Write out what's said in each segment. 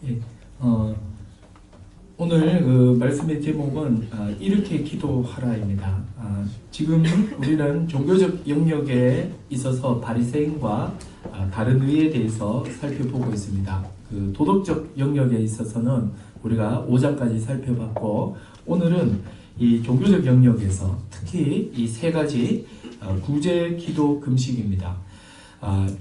예, 어, 오늘 그 말씀의 제목은 이렇게 기도하라입니다. 지금 우리는 종교적 영역에 있어서 바리새인과 다른 의에 대해서 살펴보고 있습니다. 그 도덕적 영역에 있어서는 우리가 5장까지 살펴봤고, 오늘은 이 종교적 영역에서 특히 이 세 가지 구제, 기도, 금식입니다.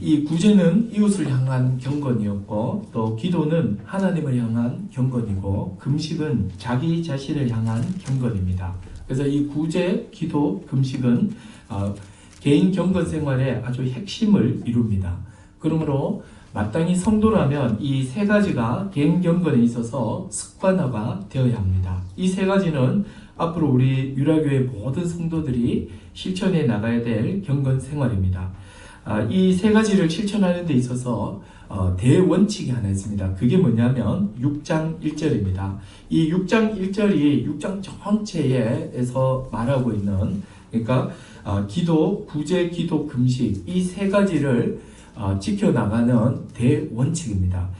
이 구제는 이웃을 향한 경건이었고, 또 기도는 하나님을 향한 경건이고, 금식은 자기 자신을 향한 경건입니다. 그래서 이 구제, 기도, 금식은 개인 경건 생활의 아주 핵심을 이룹니다. 그러므로 마땅히 성도라면 이 세 가지가 개인 경건에 있어서 습관화가 되어야 합니다. 이 세 가지는 앞으로 우리 유라교의 모든 성도들이 실천해 나가야 될 경건 생활입니다. 이 세 가지를 실천하는 데 있어서 대원칙이 하나 있습니다. 그게 뭐냐면 6장 1절입니다. 이 6장 1절이 6장 전체에서 말하고 있는, 그러니까 기도, 구제, 기도, 금식 이 세 가지를 지켜나가는 대원칙입니다.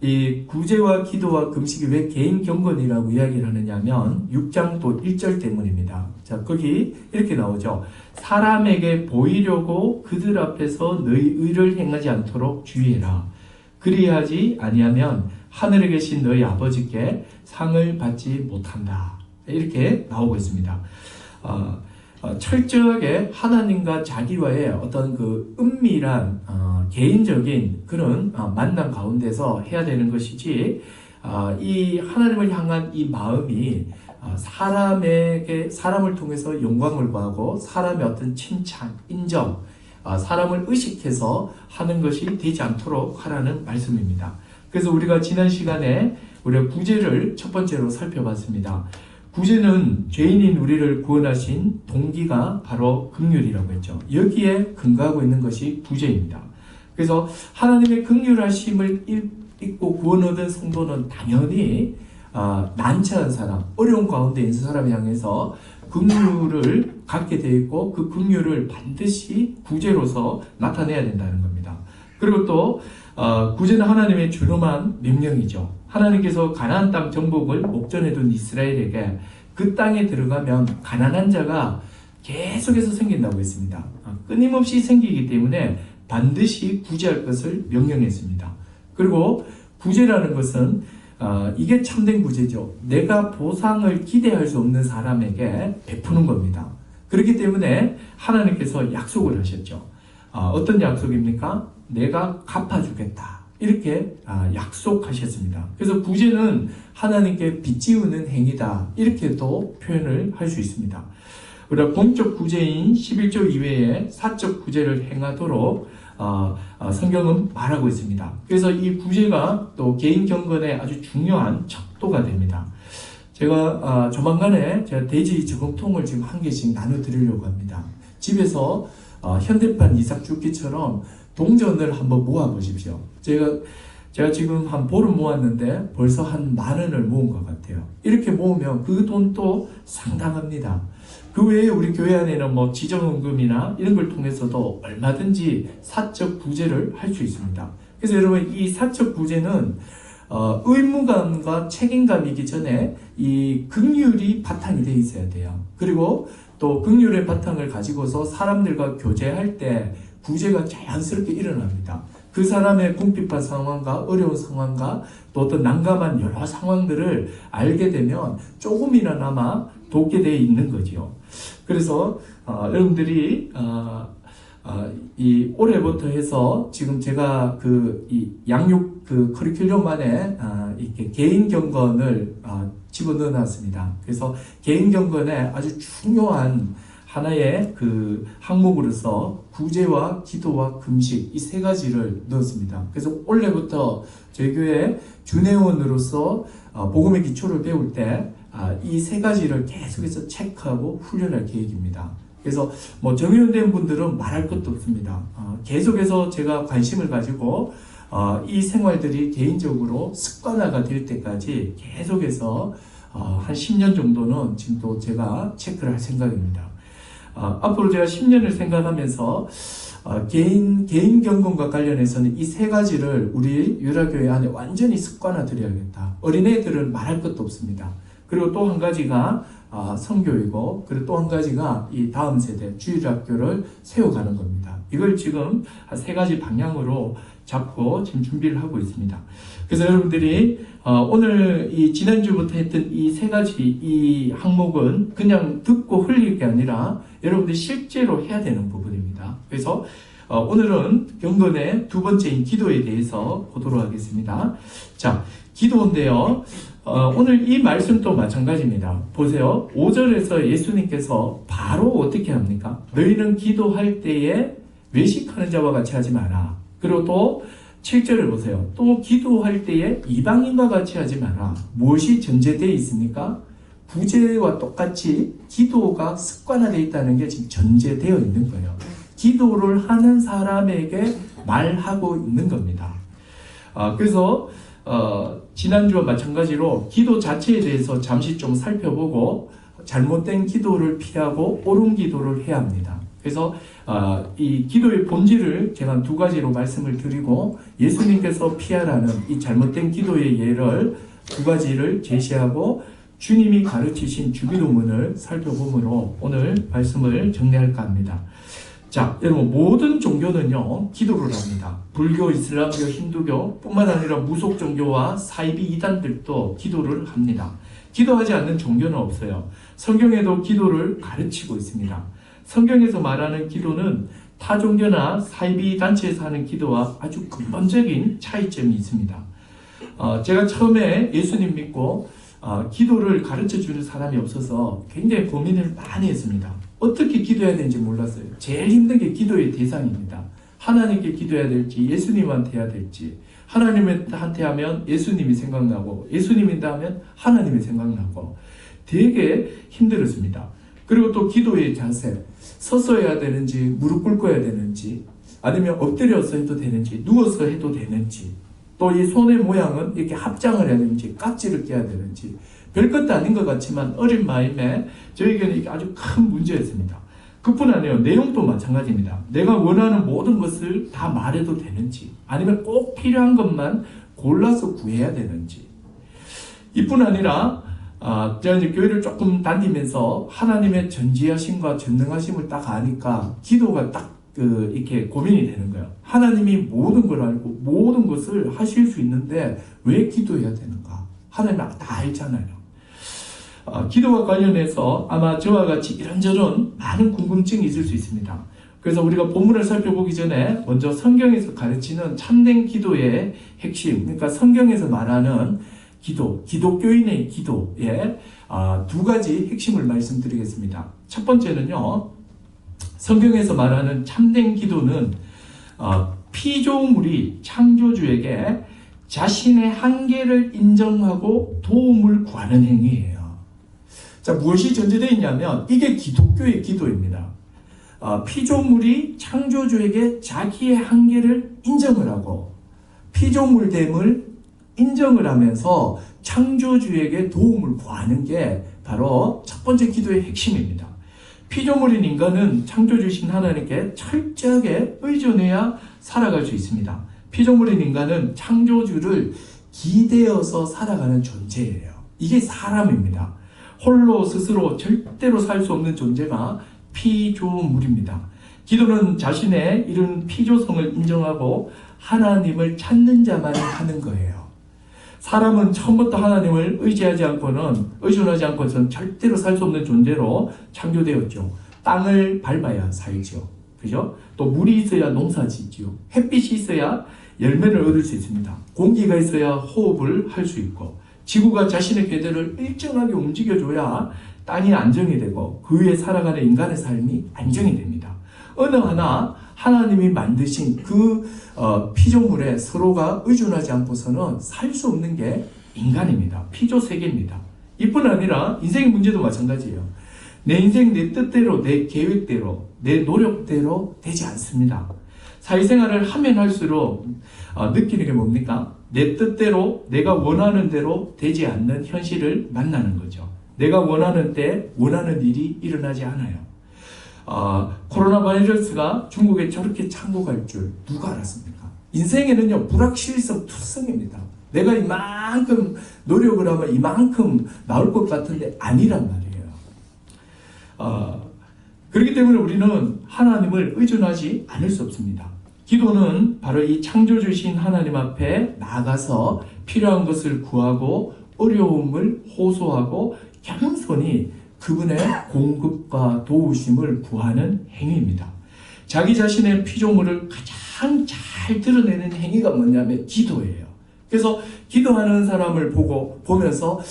이 구제와 기도와 금식이 왜 개인 경건이라고 이야기를 하느냐면 6장도 1절 때문입니다. 자, 거기 이렇게 나오죠. 사람에게 보이려고 그들 앞에서 너희 의를 행하지 않도록 주의해라. 그리하지 아니하면 하늘에 계신 너희 아버지께 상을 받지 못한다. 이렇게 나오고 있습니다. 철저하게 하나님과 자기와의 어떤 그 은밀한 개인적인 그런 만남 가운데서 해야 되는 것이지, 이 하나님을 향한 이 마음이 사람을 통해서 영광을 구하고 사람의 어떤 칭찬, 인정, 사람을 의식해서 하는 것이 되지 않도록 하라는 말씀입니다. 그래서 우리가 지난 시간에 우리가 구제를 첫 번째로 살펴봤습니다. 구제는 죄인인 우리를 구원하신 동기가 바로 긍휼이라고 했죠. 여기에 근거하고 있는 것이 구제입니다. 그래서 하나님의 긍휼하심을 잊고 구원 얻은 성도는 당연히 난처한 사람, 어려운 가운데 있는 사람을 향해서 긍휼을 갖게 되어 있고, 그 긍휼을 반드시 구제로서 나타내야 된다는 겁니다. 그리고 또 구제는 하나님의 준엄한 명령이죠. 하나님께서 가나안 땅 정복을 목전에 둔 이스라엘에게 그 땅에 들어가면 가난한 자가 계속해서 생긴다고 했습니다. 끊임없이 생기기 때문에 반드시 구제할 것을 명령했습니다. 그리고 구제라는 것은 이게 참된 구제죠. 내가 보상을 기대할 수 없는 사람에게 베푸는 겁니다. 그렇기 때문에 하나님께서 약속을 하셨죠. 어떤 약속입니까? 내가 갚아주겠다. 이렇게 약속하셨습니다. 그래서 구제는 하나님께 빚지우는 행위다. 이렇게도 표현을 할 수 있습니다. 우리가 공적 구제인 11조 이외에 사적 구제를 행하도록 성경은 말하고 있습니다. 그래서 이 구제가 또 개인 경건에 아주 중요한 척도가 됩니다. 제가 조만간에 제가 돼지 저금통을 지금 한 개씩 나눠드리려고 합니다. 집에서 현대판 이삭죽기처럼 동전을 한번 모아보십시오. 제가 지금 한 보름 모았는데 벌써 한 10,000원을 모은 것 같아요. 이렇게 모으면 그 돈도 상당합니다. 그 외에 우리 교회 안에는 뭐 지정헌금이나 이런 걸 통해서도 얼마든지 사적 구제를 할 수 있습니다. 그래서 여러분, 이 사적 구제는 의무감과 책임감이기 전에 이 긍휼이 바탕이 되어 있어야 돼요. 그리고 또 긍휼의 바탕을 가지고서 사람들과 교제할 때 구제가 자연스럽게 일어납니다. 그 사람의 궁핍한 상황과 어려운 상황과 또 어떤 난감한 여러 상황들을 알게 되면 조금이나마 돕게 되어 있는 거죠. 그래서 여러분들이 이 올해부터 해서 지금 제가 이 양육 커리큘럼 안에 이렇게 개인 경건을 집어넣어 놨습니다. 그래서 개인 경건에 아주 중요한 하나의 그 항목으로서 구제와 기도와 금식 이 세 가지를 넣었습니다. 그래서 올해부터 저희 교회 준회원으로서 복음의 기초를 배울 때 이 세 가지를 계속해서 체크하고 훈련할 계획입니다. 그래서 뭐 정회원된 분들은 말할 것도 없습니다. 계속해서 제가 관심을 가지고 이 생활들이 개인적으로 습관화가 될 때까지 계속해서 한 10년 정도는 지금 또 제가 체크를 할 생각입니다. 앞으로 제가 10년을 생각하면서 개인 경건과 관련해서는 이 세 가지를 우리 유라교회 안에 완전히 습관화드려야겠다. 어린애들은 말할 것도 없습니다. 그리고 또 한 가지가 성교이고, 그리고 또 한 가지가 이 다음 세대 주일학교를 세워가는 겁니다. 이걸 지금 세 가지 방향으로 잡고 지금 준비를 하고 있습니다. 그래서 여러분들이 오늘 이 지난주부터 했던 이 세 가지 이 항목은 그냥 듣고 흘릴 게 아니라 여러분들이 실제로 해야 되는 부분입니다. 그래서 오늘은 경건의 두 번째인 기도에 대해서 보도록 하겠습니다. 자, 기도인데요. 오늘 이 말씀도 마찬가지입니다. 보세요. 5절에서 예수님께서 바로 어떻게 합니까? 너희는 기도할 때에 외식하는 자와 같이 하지 마라. 그리고 또 7절을 보세요. 또 기도할 때에 이방인과 같이 하지 마라. 무엇이 전제되어 있습니까? 부제와 똑같이 기도가 습관화되어 있다는 게 지금 전제되어 있는 거예요. 기도를 하는 사람에게 말하고 있는 겁니다. 그래서 지난주와 마찬가지로 기도 자체에 대해서 잠시 좀 살펴보고 잘못된 기도를 피하고 옳은 기도를 해야 합니다. 그래서 이 기도의 본질을 제가 두 가지로 말씀을 드리고 예수님께서 피하라는 이 잘못된 기도의 예를 두 가지를 제시하고 주님이 가르치신 주기도문을 살펴보므로 오늘 말씀을 정리할까 합니다. 자, 여러분 모든 종교는요 기도를 합니다. 불교, 이슬람교, 힌두교 뿐만 아니라 무속 종교와 사이비 이단들도 기도를 합니다. 기도하지 않는 종교는 없어요. 성경에도 기도를 가르치고 있습니다. 성경에서 말하는 기도는 타 종교나 사이비 단체에서 하는 기도와 아주 근본적인 차이점이 있습니다. 제가 처음에 예수님 믿고 기도를 가르쳐주는 사람이 없어서 굉장히 고민을 많이 했습니다. 어떻게 기도해야 되는지 몰랐어요. 제일 힘든 게 기도의 대상입니다. 하나님께 기도해야 될지 예수님한테 해야 될지, 하나님한테 하면 예수님이 생각나고 예수님인데 하면 하나님이 생각나고 되게 힘들었습니다. 그리고 또 기도의 자세, 서서 해야 되는지 무릎 꿇고 해야 되는지 아니면 엎드려서 해도 되는지 누워서 해도 되는지, 또 이 손의 모양은 이렇게 합장을 해야 되는지 깍지를 껴야 되는지 별것도 아닌 것 같지만 어린 마음에 저에게는 이게 아주 큰 문제였습니다. 그뿐 아니에요. 내용도 마찬가지입니다. 내가 원하는 모든 것을 다 말해도 되는지 아니면 꼭 필요한 것만 골라서 구해야 되는지, 이뿐 아니라 제가 이제 교회를 조금 다니면서 하나님의 전지하심과 전능하심을 딱 아니까 기도가 딱 이렇게 고민이 되는 거예요. 하나님이 모든 걸 알고 모든 것을 하실 수 있는데 왜 기도해야 되는가? 하나님은 다 알잖아요. 기도와 관련해서 아마 저와 같이 이런저런 많은 궁금증이 있을 수 있습니다. 그래서 우리가 본문을 살펴보기 전에 먼저 성경에서 가르치는 참된 기도의 핵심, 그러니까 성경에서 말하는 기도, 기독교인의 기도의 두 가지 핵심을 말씀드리겠습니다. 첫 번째는요, 성경에서 말하는 참된 기도는 피조물이 창조주에게 자신의 한계를 인정하고 도움을 구하는 행위예요. 자, 무엇이 전제되어 있냐면 이게 기독교의 기도입니다. 피조물이 창조주에게 자기의 한계를 인정을 하고 피조물됨을 인정을 하면서 창조주에게 도움을 구하는 게 바로 첫 번째 기도의 핵심입니다. 피조물인 인간은 창조주신 하나님께 철저하게 의존해야 살아갈 수 있습니다. 피조물인 인간은 창조주를 기대어서 살아가는 존재예요. 이게 사람입니다. 홀로 스스로 절대로 살 수 없는 존재가 피조물입니다. 기도는 자신의 이런 피조성을 인정하고 하나님을 찾는 자만이 하는 거예요. 사람은 처음부터 하나님을 의지하지 않고는, 의존하지 않고서는 절대로 살 수 없는 존재로 창조되었죠. 땅을 밟아야 살죠. 그죠? 또 물이 있어야 농사 짓죠. 햇빛이 있어야 열매를 얻을 수 있습니다. 공기가 있어야 호흡을 할 수 있고, 지구가 자신의 궤도를 일정하게 움직여줘야 땅이 안정이 되고 그 위에 살아가는 인간의 삶이 안정이 됩니다. 어느 하나 하나님이 만드신 그 피조물에 서로가 의존하지 않고서는 살 수 없는 게 인간입니다. 피조 세계입니다. 이뿐 아니라 인생의 문제도 마찬가지예요. 내 인생 내 뜻대로, 내 계획대로, 내 노력대로 되지 않습니다. 사회생활을 하면 할수록 느끼는 게 뭡니까? 내 뜻대로, 내가 원하는 대로 되지 않는 현실을 만나는 거죠. 내가 원하는 때 원하는 일이 일어나지 않아요. 코로나 바이러스가 중국에 저렇게 창궐할 줄 누가 알았습니까? 인생에는요, 불확실성 투성입니다. 내가 이만큼 노력을 하면 이만큼 나올 것 같은데 아니란 말이에요. 그렇기 때문에 우리는 하나님을 의존하지 않을 수 없습니다. 기도는 바로 이 창조주신 하나님 앞에 나아가서 필요한 것을 구하고 어려움을 호소하고 겸손히 그분의 공급과 도우심을 구하는 행위입니다. 자기 자신의 피조물을 가장 잘 드러내는 행위가 뭐냐면 기도예요. 그래서 기도하는 사람을 보면서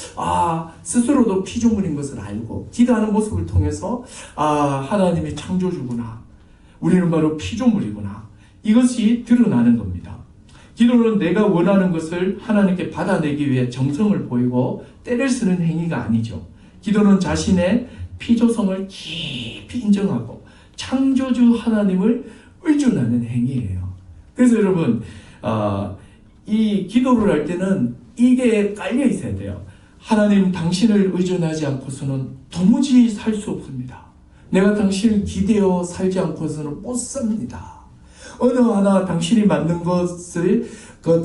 스스로도 피조물인 것을 알고 기도하는 모습을 통해서 하나님이 창조주구나. 우리는 바로 피조물이구나. 이것이 드러나는 겁니다. 기도는 내가 원하는 것을 하나님께 받아내기 위해 정성을 보이고 때를 쓰는 행위가 아니죠. 기도는 자신의 피조성을 깊이 인정하고 창조주 하나님을 의존하는 행위예요. 그래서 여러분, 이 기도를 할 때는 이게 깔려 있어야 돼요. 하나님, 당신을 의존하지 않고서는 도무지 살 수 없습니다. 내가 당신을 기대어 살지 않고서는 못 삽니다. 어느 하나 당신이 만든 것을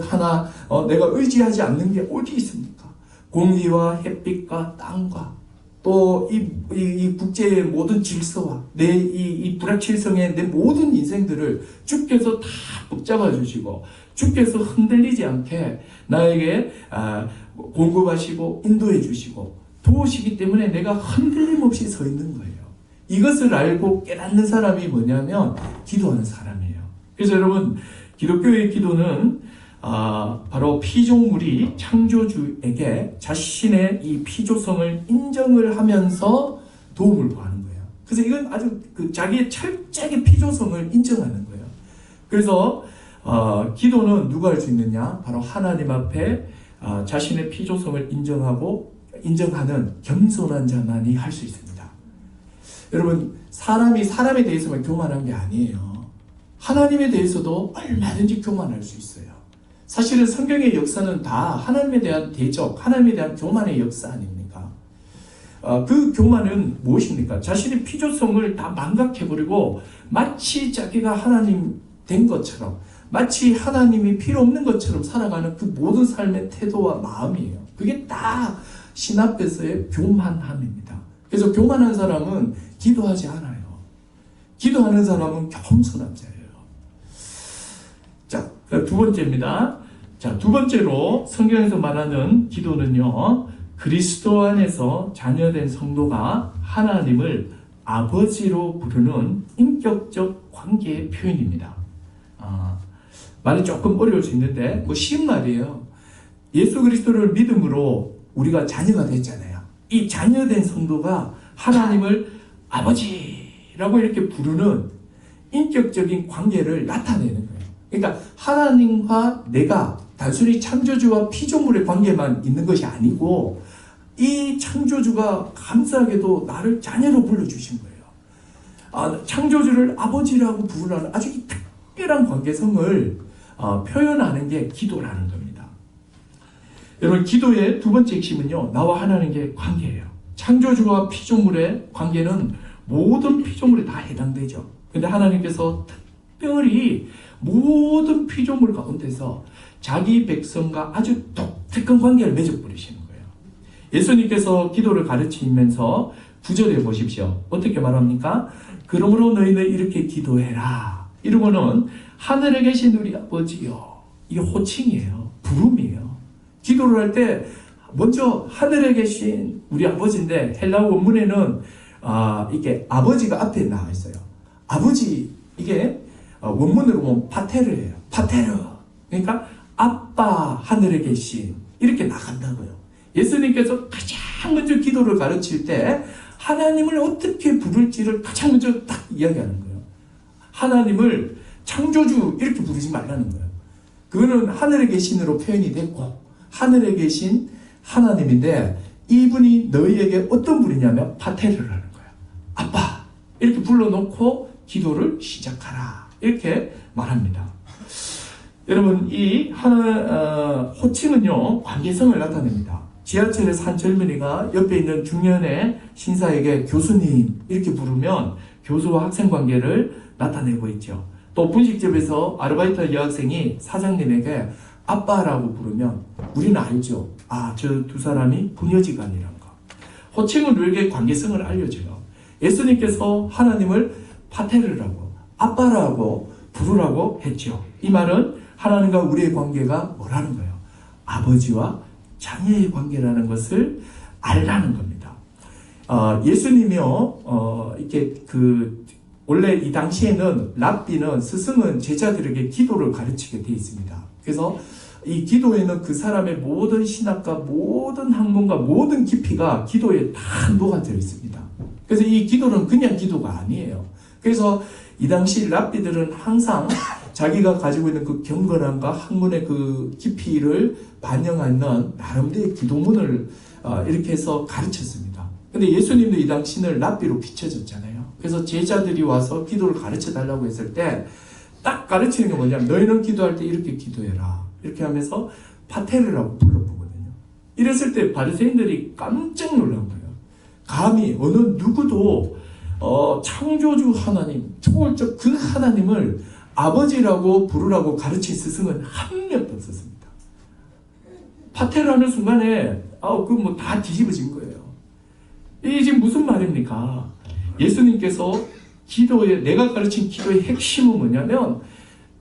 하나 내가 의지하지 않는 게 어디 있습니까? 공기와 햇빛과 땅과 또 이 국제의 모든 질서와 이 불확실성의 내 모든 인생들을 주께서 다 붙잡아 주시고 주께서 흔들리지 않게 나에게 공급하시고 인도해 주시고 도우시기 때문에 내가 흔들림 없이 서 있는 거예요. 이것을 알고 깨닫는 사람이 뭐냐면 기도하는 사람이에요. 그래서 여러분, 기독교의 기도는 바로 피조물이 창조주에게 자신의 이 피조성을 인정을 하면서 도움을 구하는 거예요. 그래서 이건 아주 자기의 철저하게 피조성을 인정하는 거예요. 그래서 기도는 누가 할 수 있느냐? 바로 하나님 앞에 자신의 피조성을 인정하는 겸손한 자만이 할 수 있습니다. 여러분, 사람에 대해서만 교만한 게 아니에요. 하나님에 대해서도 얼마든지 교만할 수 있어요. 사실은 성경의 역사는 다 하나님에 대한 대적, 하나님에 대한 교만의 역사 아닙니까? 그 교만은 무엇입니까? 자신의 피조성을 다 망각해버리고 마치 자기가 하나님 된 것처럼, 마치 하나님이 필요 없는 것처럼 살아가는 그 모든 삶의 태도와 마음이에요. 그게 다 신 앞에서의 교만함입니다. 그래서 교만한 사람은 기도하지 않아요. 기도하는 사람은 겸손한 자예요. 자, 두 번째입니다. 자, 두 번째로 성경에서 말하는 기도는요, 그리스도 안에서 자녀된 성도가 하나님을 아버지로 부르는 인격적 관계의 표현입니다. 말이 조금 어려울 수 있는데 쉬운 말이에요. 예수 그리스도를 믿음으로 우리가 자녀가 됐잖아요. 이 자녀된 성도가 하나님을 아버지라고 이렇게 부르는 인격적인 관계를 나타내는 거예요. 그러니까 하나님과 내가 단순히 창조주와 피조물의 관계만 있는 것이 아니고 이 창조주가 감사하게도 나를 자녀로 불러주신 거예요. 창조주를 아버지라고 부르는 아주 특별한 관계성을 표현하는 게 기도라는 겁니다. 여러분, 기도의 두 번째 핵심은요, 나와 하나님의 관계예요. 창조주와 피조물의 관계는 모든 피조물에 다 해당되죠. 근데 하나님께서 특별히 모든 피조물 가운데서 자기 백성과 아주 독특한 관계를 맺어버리시는 거예요. 예수님께서 기도를 가르치면서 9절에 보십시오. 어떻게 말합니까? 그러므로 너희는 이렇게 기도해라. 이러고는 하늘에 계신 우리 아버지요. 이게 호칭이에요. 부름이에요. 기도를 할 때 먼저 하늘에 계신 우리 아버지인데 헬라어 원문에는 이게 아버지가 앞에 나와 있어요. 아버지, 이게 원문으로 보면 파테르예요. 파테르. 그러니까 아빠 하늘에 계신, 이렇게 나간다고요. 예수님께서 가장 먼저 기도를 가르칠 때 하나님을 어떻게 부를지를 가장 먼저 딱 이야기하는 거예요. 하나님을 창조주 이렇게 부르지 말라는 거예요. 그거는 하늘에 계신으로 표현이 됐고 하늘에 계신 하나님인데 이분이 너희에게 어떤 분이냐면 파테르를 하는 거예요. 아빠 이렇게 불러놓고 기도를 시작하라 이렇게 말합니다. 여러분, 이 호칭은요 관계성을 나타냅니다. 지하철에서 한 젊은이가 옆에 있는 중년의 신사에게 교수님 이렇게 부르면 교수와 학생 관계를 나타내고 있죠. 또 분식집에서 아르바이트 여학생이 사장님에게 아빠라고 부르면 우리는 알죠. 저 두 사람이 부녀지간이란 거. 호칭은 우리에게 관계성을 알려줘요. 예수님께서 하나님을 파테르라고, 아빠라고 부르라고 했죠. 이 말은 하나님과 우리의 관계가 뭐라는 거예요? 아버지와 자녀의 관계라는 것을 알라는 겁니다. 예수님이요, 원래 이 당시에는 랍비는 스승은 제자들에게 기도를 가르치게 되어 있습니다. 그래서 이 기도에는 그 사람의 모든 신학과 모든 학문과 모든 깊이가 기도에 다 녹아들어 있습니다. 그래서 이 기도는 그냥 기도가 아니에요. 그래서 이 당시 랍비들은 항상 자기가 가지고 있는 그 경건함과 학문의 그 깊이를 반영하는 나름대로의 기도문을 이렇게 해서 가르쳤습니다. 근데 예수님도 이 당시는 랍비로 비춰졌잖아요. 그래서 제자들이 와서 기도를 가르쳐 달라고 했을 때 딱 가르치는 게 뭐냐면 너희는 기도할 때 이렇게 기도해라. 이렇게 하면서 파테르라고 불러보거든요. 이랬을 때 바리새인들이 깜짝 놀란 거예요. 감히 어느 누구도 창조주 하나님, 초월적 그 하나님을 아버지라고 부르라고 가르친 스승은 한 명도 없었습니다. 파테르 하는 순간에 다 뒤집어진 거예요. 이게 지금 무슨 말입니까? 예수님께서 내가 가르친 기도의 핵심은 뭐냐면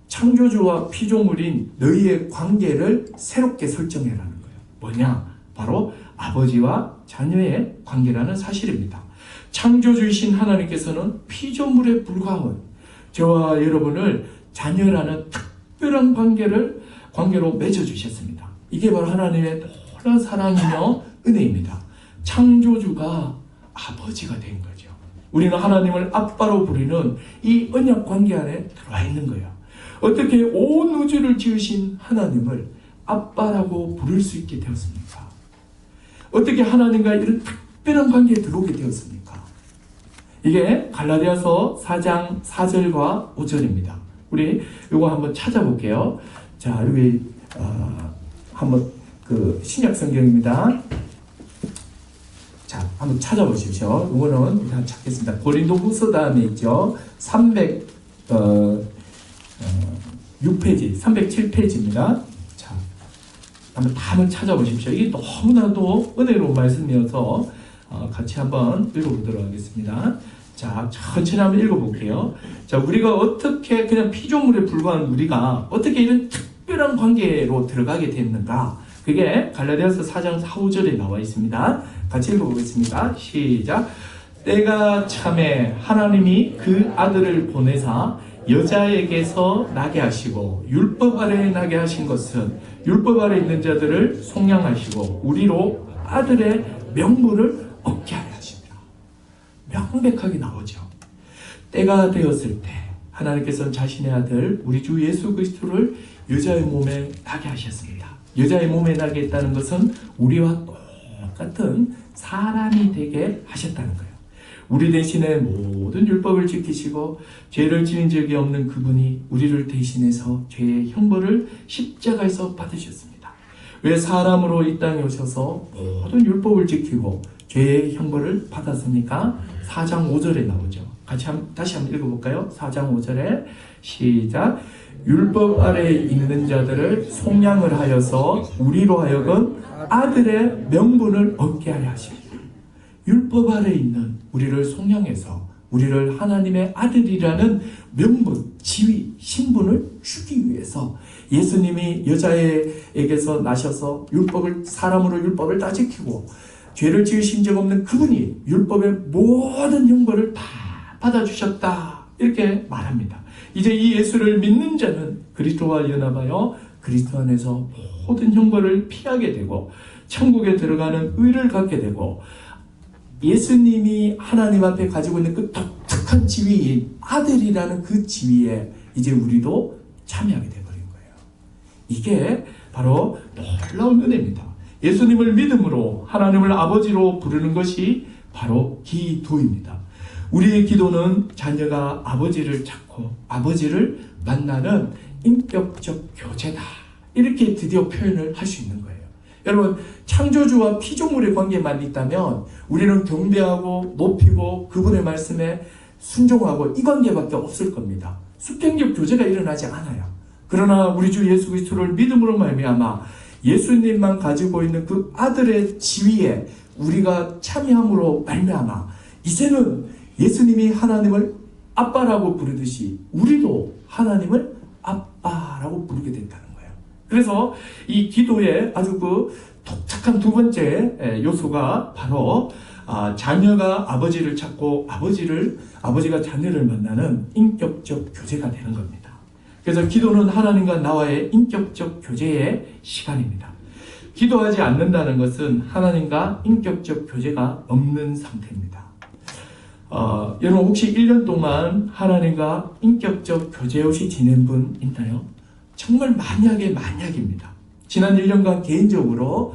창조주와 피조물인 너희의 관계를 새롭게 설정해라는 거예요. 뭐냐? 바로 아버지와 자녀의 관계라는 사실입니다. 창조주이신 하나님께서는 피조물에 불과한 저와 여러분을 자녀라는 특별한 관계로 맺어주셨습니다. 이게 바로 하나님의 놀라운 사랑이며 은혜입니다. 창조주가 아버지가 된 거죠. 우리는 하나님을 아빠로 부르는 이 언약 관계 안에 들어와 있는 거예요. 어떻게 온 우주를 지으신 하나님을 아빠라고 부를 수 있게 되었습니까? 어떻게 하나님과 이런 특별한 관계에 들어오게 되었습니까? 이게 갈라디아서 4장 4절과 5절입니다. 우리 이거 한번 찾아볼게요. 자, 여기 한번 신약 성경입니다. 자, 한번 찾아보십시오. 이거는 일단 찾겠습니다. 고린도 후서 다음에 있죠. 306페이지, 307페이지입니다. 자, 한번 찾아보십시오. 이게 너무나도 은혜로운 말씀이어서 같이 한번 읽어보도록 하겠습니다. 자, 천천히 한번 읽어볼게요. 자, 우리가 어떻게 그냥 피조물에 불과한 우리가 어떻게 이런 특별한 관계로 들어가게 됐는가? 그게 갈라디아서 4장 4, 5절에 나와 있습니다. 같이 읽어보겠습니다. 시작. 때가 참에 하나님이 그 아들을 보내사 여자에게서 나게 하시고 율법 아래에 나게 하신 것은 율법 아래에 있는 자들을 속량하시고 우리로 아들의 명분을 얻게 하려 하십니다. 명백하게 나오죠. 때가 되었을 때 하나님께서는 자신의 아들 우리 주 예수 그리스도를 여자의 몸에 나게 하셨습니다. 여자의 몸에 나게 했다는 것은 우리와 똑같은 사람이 되게 하셨다는 거예요. 우리 대신에 모든 율법을 지키시고 죄를 지은 적이 없는 그분이 우리를 대신해서 죄의 형벌을 십자가에서 받으셨습니다. 왜 사람으로 이 땅에 오셔서 모든 율법을 지키고 죄의 형벌을 받았습니까? 4장 5절에 나오죠. 다시 한번 읽어볼까요? 4장 5절에 시작. 율법 아래에 있는 자들을 속량을 하여서 우리로 하여금 아들의 명분을 얻게 하려 하십니다. 율법 아래에 있는 우리를 속량해서 우리를 하나님의 아들이라는 명분, 지위, 신분을 주기 위해서 예수님이 여자에게서 나셔서 사람으로 율법을 다 지키고 죄를 지으신 적 없는 그분이 율법의 모든 형벌을 다 받아주셨다. 이렇게 말합니다. 이제 이 예수를 믿는 자는 그리스도와 연합하여 그리스도 안에서 모든 형벌을 피하게 되고 천국에 들어가는 의를 갖게 되고 예수님이 하나님 앞에 가지고 있는 그 독특한 지위인 아들이라는 그 지위에 이제 우리도 참여하게 되어버린 거예요. 이게 바로 놀라운 은혜입니다. 예수님을 믿음으로 하나님을 아버지로 부르는 것이 바로 기도입니다. 우리의 기도는 자녀가 아버지를 찾고 아버지를 만나는 인격적 교제다. 이렇게 드디어 표현을 할 수 있는 거예요. 여러분, 창조주와 피조물의 관계만 있다면 우리는 경배하고 높이고 그분의 말씀에 순종하고 이 관계밖에 없을 겁니다. 수평적 교제가 일어나지 않아요. 그러나 우리 주 예수 그리스도를 믿음으로 말미암아 예수님만 가지고 있는 그 아들의 지위에 우리가 참여함으로 말미암아 이제는 예수님이 하나님을 아빠라고 부르듯이 우리도 하나님을 아빠라고 부르게 된다는 거예요. 그래서 이 기도의 아주 그 독특한 두 번째 요소가 바로 자녀가 아버지를 찾고 아버지가 자녀를 만나는 인격적 교제가 되는 겁니다. 그래서 기도는 하나님과 나와의 인격적 교제의 시간입니다. 기도하지 않는다는 것은 하나님과 인격적 교제가 없는 상태입니다. 여러분 혹시 1년 동안 하나님과 인격적 교제 없이 지낸 분 있나요? 정말 만약입니다. 지난 1년간 개인적으로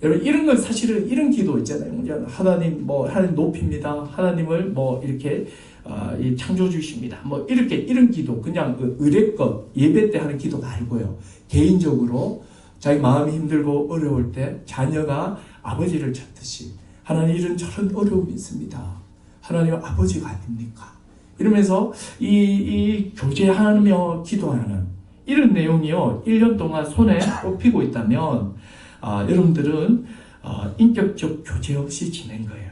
여러분 이런 건 사실은 이런 기도 있잖아요. 하나님 높입니다. 하나님을 이렇게 창조주십니다. 이런 기도 그냥 의례껏 예배 때 하는 기도 말고요. 개인적으로 자기 마음이 힘들고 어려울 때 자녀가 아버지를 찾듯이 하나님 이런 저런 어려움이 있습니다. 하나님 아버지가 아닙니까? 이러면서 이 교제하며 기도하는 이런 내용이요. 1년 동안 손에 꼽히고 있다면 여러분들은 인격적 교제 없이 지낸 거예요.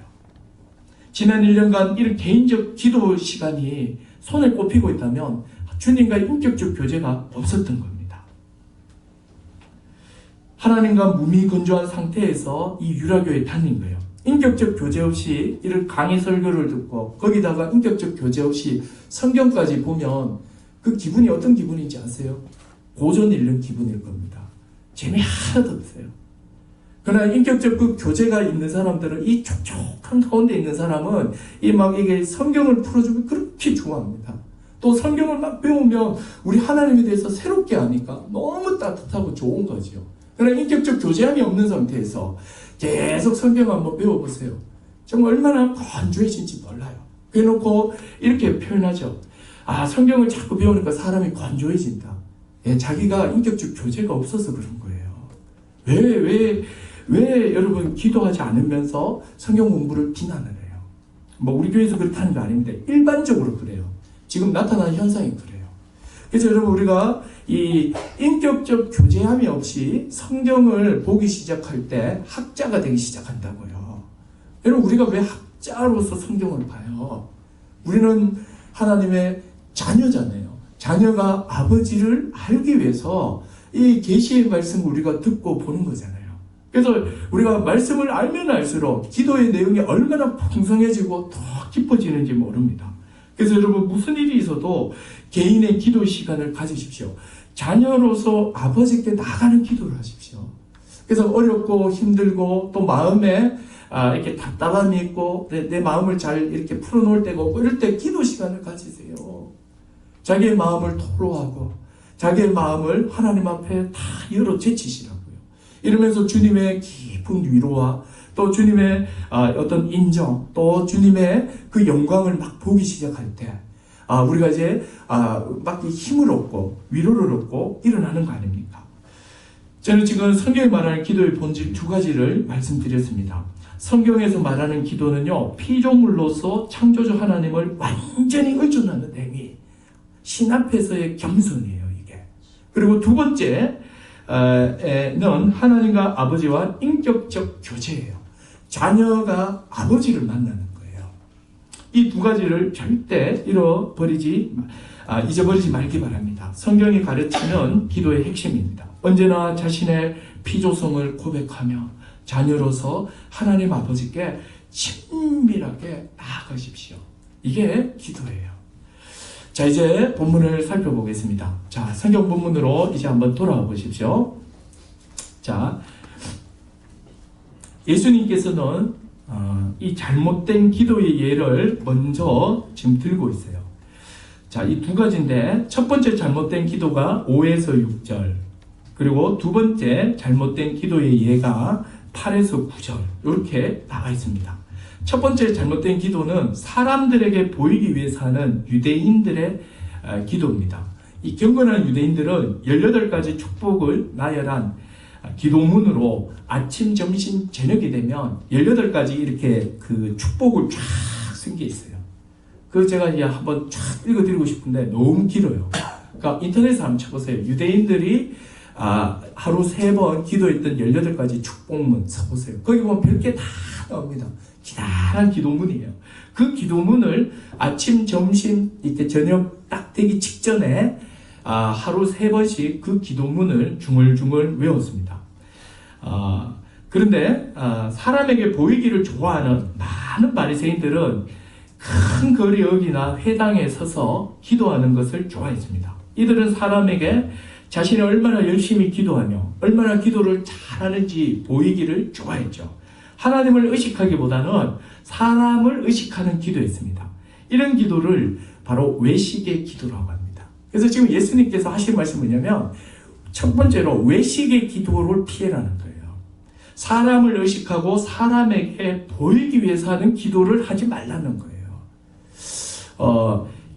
지난 1년간 이런 개인적 기도 시간이 손에 꼽히고 있다면 주님과 인격적 교제가 없었던 겁니다. 하나님과 무미건조한 상태에서 이 유라교에 다닌 거예요. 인격적 교제 없이 이런 강의 설교를 듣고 거기다가 인격적 교제 없이 성경까지 보면 그 기분이 어떤 기분인지 아세요? 고전 읽는 기분일 겁니다. 재미 하나도 없어요. 그러나 인격적 그 교제가 있는 사람들은 이 촉촉한 가운데 있는 사람은 이게 성경을 풀어주면 그렇게 좋아합니다. 또 성경을 막 배우면 우리 하나님에 대해서 새롭게 아니까 너무 따뜻하고 좋은 거죠. 그러나 인격적 교제함이 없는 상태에서 계속 성경 한번 배워보세요. 정말 얼마나 건조해진지 몰라요. 그래놓고 이렇게 표현하죠. 성경을 자꾸 배우니까 사람이 건조해진다. 자기가 인격적 교제가 없어서 그런 거예요. 왜 여러분 기도하지 않으면서 성경 공부를 비난을 해요? 우리 교회에서 그렇다는 거 아닌데 일반적으로 그래요. 지금 나타나는 현상이 그래요. 그래서 여러분 우리가 이 인격적 교제함이 없이 성경을 보기 시작할 때 학자가 되기 시작한다고요. 여러분 우리가 왜 학자로서 성경을 봐요? 우리는 하나님의 자녀잖아요. 자녀가 아버지를 알기 위해서 이 계시의 말씀을 우리가 듣고 보는 거잖아요. 그래서 우리가 말씀을 알면 알수록 기도의 내용이 얼마나 풍성해지고 더 깊어지는지 모릅니다. 그래서 여러분 무슨 일이 있어도 개인의 기도 시간을 가지십시오. 자녀로서 아버지께 나가는 기도를 하십시오. 그래서 어렵고 힘들고 또 마음에 이렇게 답답함이 있고 내 마음을 잘 이렇게 풀어놓을 때가 없고 이럴 때 기도 시간을 가지세요. 자기의 마음을 토로하고 자기의 마음을 하나님 앞에 다 열어 제치시라고요. 이러면서 주님의 깊은 위로와 또 주님의 어떤 인정 또 주님의 그 영광을 막 보기 시작할 때 우리가 이제 막 힘을 얻고 위로를 얻고 일어나는 거 아닙니까? 저는 지금 성경에 말하는 기도의 본질 두 가지를 말씀드렸습니다. 성경에서 말하는 기도는요, 피조물로서 창조주 하나님을 완전히 의존하는 행위, 신 앞에서의 겸손이에요, 이게. 그리고 두 번째는 하나님과 아버지와 인격적 교제예요. 자녀가 아버지를 만나는 거예요. 이 두 가지를 절대 잊어버리지 말기 바랍니다. 성경이 가르치는 기도의 핵심입니다. 언제나 자신의 피조성을 고백하며 자녀로서 하나님 아버지께 친밀하게 나아가십시오. 이게 기도예요. 자, 이제 본문을 살펴보겠습니다. 자, 성경 본문으로 이제 한번 돌아와 보십시오. 자, 예수님께서는 이 잘못된 기도의 예를 먼저 지금 들고 있어요. 자, 이 두 가지인데 첫 번째 잘못된 기도가 5에서 6절 그리고 두 번째 잘못된 기도의 예가 8에서 9절 이렇게 나와 있습니다. 첫 번째 잘못된 기도는 사람들에게 보이기 위해서 하는 유대인들의 기도입니다. 이 경건한 유대인들은 18가지 축복을 나열한 기도문으로 아침, 점심, 저녁이 되면 18가지 이렇게 그 축복을 쫙 쓴 게 있어요. 그 제가 이제 한번 쫙 읽어드리고 싶은데 너무 길어요. 그러니까 인터넷에 한번 쳐보세요. 유대인들이 하루 3번 기도했던 18가지 축복문 써보세요. 거기 보면 별게 다 나옵니다. 기다란 기도문이에요. 그 기도문을 아침, 점심, 이렇게 저녁 딱 되기 직전에 하루 3번씩 그 기도문을 중얼중얼 외웠습니다. 그런데 사람에게 보이기를 좋아하는 많은 바리새인들은 큰 거리역이나 회당에 서서 기도하는 것을 좋아했습니다. 이들은 사람에게 자신이 얼마나 열심히 기도하며 얼마나 기도를 잘하는지 보이기를 좋아했죠. 하나님을 의식하기보다는 사람을 의식하는 기도였습니다. 이런 기도를 바로 외식의 기도라고 합니다. 그래서 지금 예수님께서 하신 말씀은 뭐냐면 첫 번째로 외식의 기도를 피해라는 거예요. 사람을 의식하고 사람에게 보이기 위해서 하는 기도를 하지 말라는 거예요.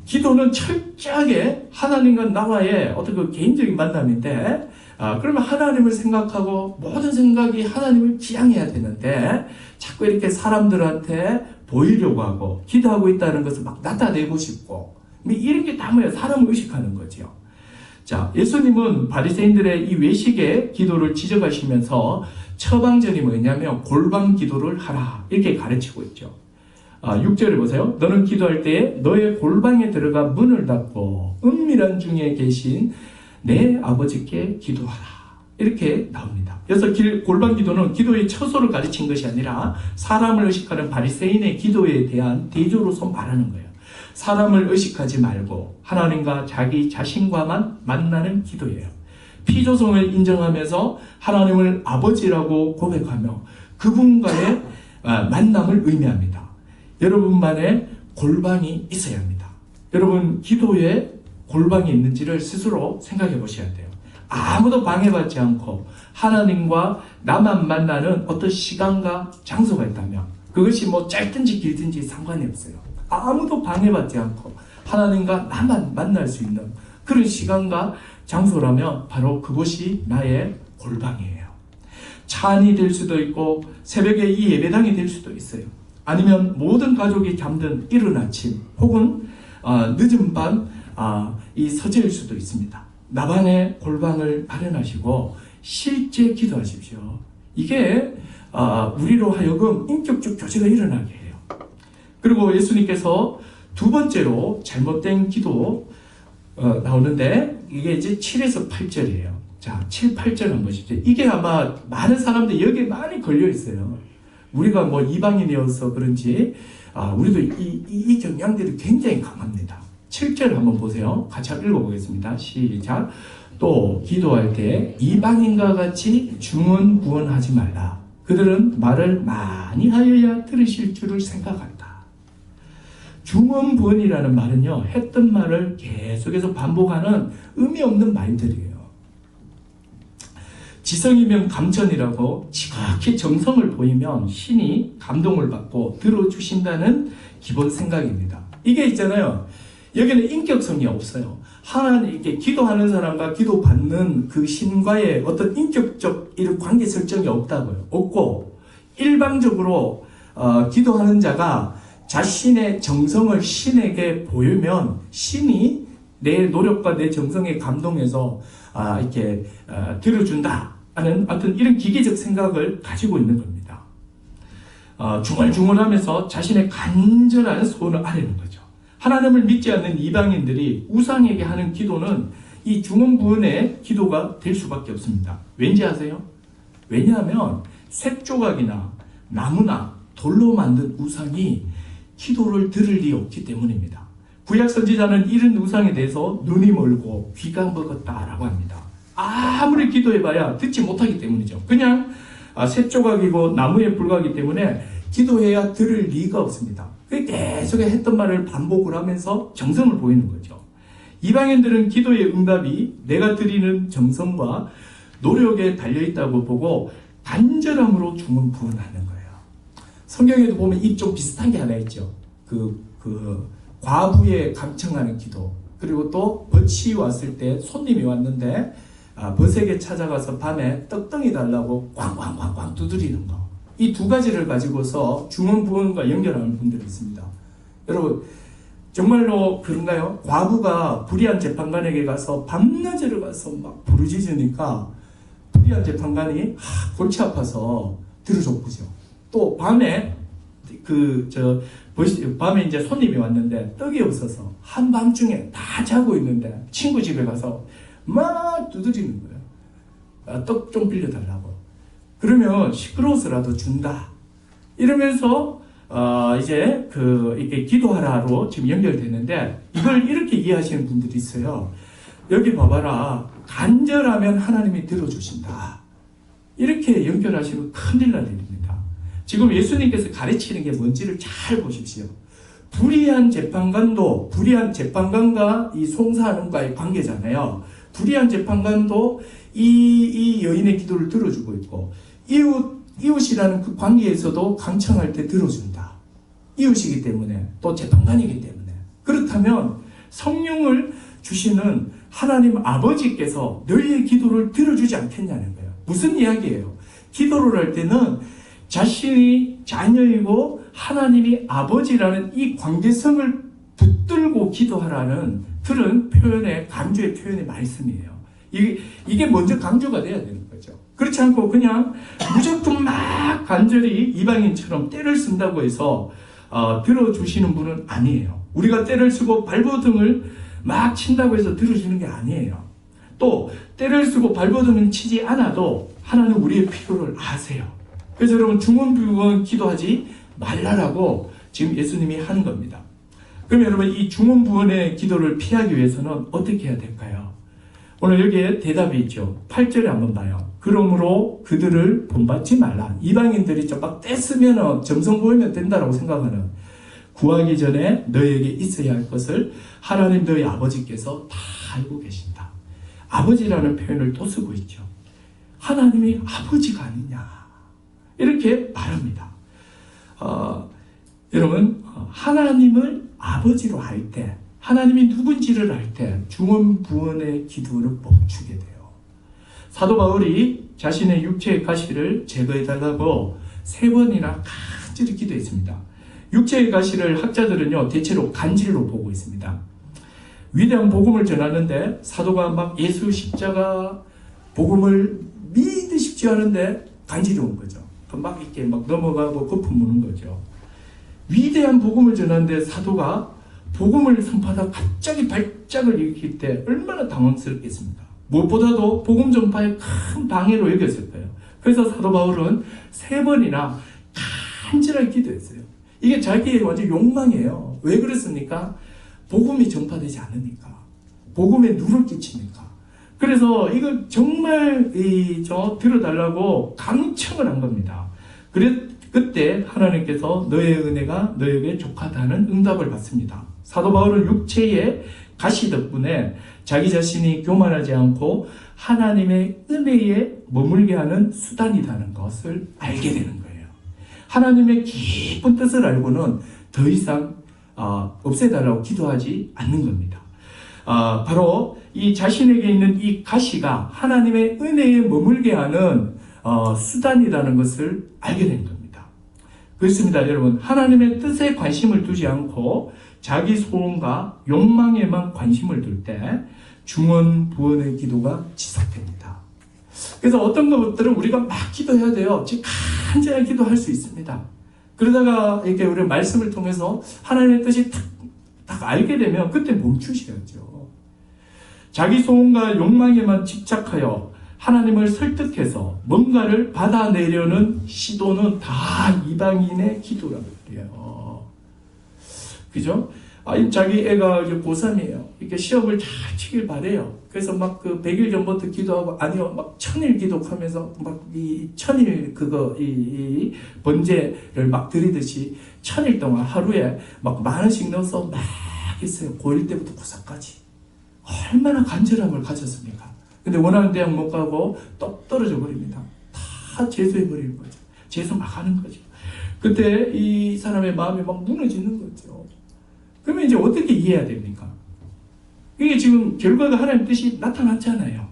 기도는 철저하게 하나님과 나와의 어떤 그 개인적인 만남인데, 그러면 하나님을 생각하고 모든 생각이 하나님을 지향해야 되는데, 자꾸 이렇게 사람들한테 보이려고 하고, 기도하고 있다는 것을 막 나타내고 싶고, 이런 게 다 뭐예요? 사람을 의식하는 거죠. 자, 예수님은 바리새인들의 이 외식의 기도를 지적하시면서 처방전이 뭐냐면 골방 기도를 하라, 이렇게 가르치고 있죠. 6절에 보세요. 너는 기도할 때에 너의 골방에 들어가 문을 닫고 은밀한 중에 계신 내 아버지께 기도하라, 이렇게 나옵니다. 그래서 골방 기도는 기도의 처소를 가르친 것이 아니라 사람을 의식하는 바리새인의 기도에 대한 대조로서 말하는 거예요. 사람을 의식하지 말고 하나님과 자기 자신과만 만나는 기도예요. 피조성을 인정하면서 하나님을 아버지라고 고백하며 그분과의 만남을 의미합니다. 여러분만의 골방이 있어야 합니다. 여러분 기도에 골방이 있는지를 스스로 생각해 보셔야 돼요. 아무도 방해받지 않고 하나님과 나만 만나는 어떤 시간과 장소가 있다면 그것이 뭐 짧든지 길든지 상관이 없어요. 아무도 방해받지 않고 하나님과 나만 만날 수 있는 그런 시간과 장소라면 바로 그곳이 나의 골방이에요. 차 안이 될 수도 있고 새벽에 이 예배당이 될 수도 있어요. 아니면 모든 가족이 잠든 이른 아침 혹은 늦은 밤 이 서재일 수도 있습니다. 나만의 골방을 마련하시고 실제 기도하십시오. 이게 우리로 하여금 인격적 교제가 일어나게 해요. 그리고 예수님께서 두 번째로 잘못된 기도 나오는데 이게 이제 7에서 8절이에요. 자, 7, 8절 한번 보십시오. 이게 아마 많은 사람들이 여기에 많이 걸려 있어요. 우리가 뭐 이방인이어서 그런지 우리도 이 경향들이 굉장히 강합니다. 7절 한번 보세요. 같이 한번 읽어보겠습니다. 시작. 또 기도할 때 이방인과 같이 중언부언하지 말라. 그들은 말을 많이 하여야 들으실 줄을 생각한다. 중언부언이라는 말은요, 했던 말을 계속해서 반복하는 의미 없는 말들이에요. 지성이면 감천이라고 지극히 정성을 보이면 신이 감동을 받고 들어주신다는 기본 생각입니다. 이게 있잖아요. 여기는 인격성이 없어요. 하나님께 기도하는 사람과 기도받는 그 신과의 어떤 인격적 이런 관계 설정이 없다고요. 없고 일방적으로 기도하는 자가 자신의 정성을 신에게 보이면 신이 내 노력과 내 정성에 감동해서 이렇게 들어준다 하는 어떤 이런 기계적 생각을 가지고 있는 겁니다. 중얼중얼하면서 자신의 간절한 소원을 아뢰는 거죠. 하나님을 믿지 않는 이방인들이 우상에게 하는 기도는 이 중언부언의 기도가 될 수밖에 없습니다. 왠지 아세요? 왜냐하면 쇳조각이나 나무나 돌로 만든 우상이 기도를 들을 리 없기 때문입니다. 구약 선지자는 이런 우상에 대해서 눈이 멀고 귀가 먹었다라고 합니다. 아무리 기도해봐야 듣지 못하기 때문이죠. 그냥 쇳조각이고 나무에 불과하기 때문에 기도해야 들을 리가 없습니다. 계속 했던 말을 반복을 하면서 정성을 보이는 거죠. 이방인들은 기도의 응답이 내가 드리는 정성과 노력에 달려있다고 보고 간절함으로 중언부언하는 거예요. 성경에도 보면 이 좀 비슷한 게 하나 있죠. 과부의 감청하는 기도, 그리고 또 벗이 왔을 때 손님이 왔는데 벗에게 찾아가서 밤에 떡덩이 달라고 꽝꽝꽝꽝 두드리는 거. 이 두 가지를 가지고서 중언부언과 연결하는 분들이 있습니다. 여러분, 정말로 그런가요? 과부가 불의한 재판관에게 가서 밤낮으로 가서 막 부르짖으니까 불의한 재판관이 골치 아파서 들어줬죠. 또 밤에 밤에 이제 손님이 왔는데 떡이 없어서 한밤중에 다 자고 있는데 친구 집에 가서 막 두드리는 거예요. 떡 좀 빌려달라고. 그러면 시끄러워서라도 준다. 이러면서 이제 이렇게 기도하라로 지금 연결되는데, 이걸 이렇게 이해하시는 분들이 있어요. 여기 봐봐라. 간절하면 하나님이 들어주신다. 이렇게 연결하시면 큰일 날 일입니다. 지금 예수님께서 가르치는 게 뭔지를 잘 보십시오. 불의한 재판관과 이 송사하는과의 관계잖아요. 불의한 재판관도 이 여인의 기도를 들어주고 있고, 이웃이라는 그 관계에서도 강청할 때 들어준다. 이웃이기 때문에, 또 재판관이기 때문에. 그렇다면 성령을 주시는 하나님 아버지께서 너희의 기도를 들어주지 않겠냐는 거예요. 무슨 이야기예요? 기도를 할 때는 자신이 자녀이고 하나님이 아버지라는 이 관계성을 붙들고 기도하라는 그런 강조의 표현의 말씀이에요. 이게 먼저 강조가 돼야 되는 거죠. 그렇지 않고 그냥 무조건 막 간절히 이방인처럼 떼를 쓴다고 해서 들어주시는 분은 아니에요. 우리가 떼를 쓰고 발버둥을 막 친다고 해서 들어주는 게 아니에요. 또 떼를 쓰고 발버둥을 치지 않아도 하나님 우리의 필요를 아세요. 그래서 여러분 중언부언 기도하지 말라라고 지금 예수님이 하는 겁니다. 그럼 여러분 이 중언부언의 기도를 피하기 위해서는 어떻게 해야 될까요? 오늘 여기에 대답이 있죠. 8절에 한번 봐요. 그러므로 그들을 본받지 말라. 이방인들이 막 떼쓰면 점성 보이면 된다라고 생각하는, 구하기 전에 너에게 있어야 할 것을 하나님 너희 아버지께서 다 알고 계신다. 아버지라는 표현을 또 쓰고 있죠. 하나님이 아버지가 아니냐 이렇게 말합니다. 여러분 하나님을 아버지로 할 때, 하나님이 누군지를 알 때 중언부언의 기도를 멈추게 돼요. 사도 바울이 자신의 육체의 가시를 제거해달라고 3번이나 간절히 기도했습니다. 육체의 가시를 학자들은요 대체로 간질로 보고 있습니다. 위대한 복음을 전하는데 사도가 막 예수 십자가 복음을 믿으십시오 하는데 간질이 온 거죠. 막 이렇게 막 넘어가고 거품 무는 거죠. 위대한 복음을 전하는데 사도가 복음을 선포하다 갑자기 발작을 일으킬 때 얼마나 당황스럽겠습니까? 무엇보다도 복음 전파에 큰 방해로 여겼을 거예요. 그래서 사도 바울은 3번이나 간절하게 기도했어요. 이게 자기의 완전 욕망이에요. 왜 그랬습니까? 복음이 전파되지 않으니까. 복음에 누를 끼치니까. 그래서 이거 정말 들어달라고 강청을 한 겁니다. 그때 하나님께서 너의 은혜가 너에게 족하다는 응답을 받습니다. 사도 바울은 육체의 가시 덕분에 자기 자신이 교만하지 않고 하나님의 은혜에 머물게 하는 수단이라는 것을 알게 되는 거예요. 하나님의 깊은 뜻을 알고는 더 이상 없애달라고 기도하지 않는 겁니다. 바로 이 자신에게 있는 이 가시가 하나님의 은혜에 머물게 하는 수단이라는 것을 알게 된 겁니다. 그렇습니다, 여러분. 하나님의 뜻에 관심을 두지 않고 자기 소원과 욕망에만 관심을 둘 때 중언부언의 기도가 지속됩니다. 그래서 어떤 것들은 우리가 막 기도해야 돼요. 즉 간절히 기도할 수 있습니다. 그러다가 이렇게 우리 말씀을 통해서 하나님의 뜻이 딱 알게 되면 그때 멈추셔야죠. 자기 소원과 욕망에만 집착하여 하나님을 설득해서 뭔가를 받아내려는 시도는 다 이방인의 기도란 말이에요. 그죠? 자기 애가 이제 고3이에요. 이렇게 시험을 잘 치길 바래요. 그래서 막 100일 전부터 기도하고, 아니요, 막 1000일 기도하면서 막 이 1000일 이 번제를 막 드리듯이 1000일 동안 하루에 막 10,000원씩 넣어서 막 했어요. 고1 때부터 고3까지. 얼마나 간절함을 가졌습니까? 근데 원하는 대학 못 가고 똑 떨어져 버립니다. 다 재수해 버리는 거죠. 재수 막 하는 거죠. 그때 이 사람의 마음이 막 무너지는 거죠. 그러면 이제 어떻게 이해해야 됩니까? 이게 지금 결과가 하나님 뜻이 나타났잖아요.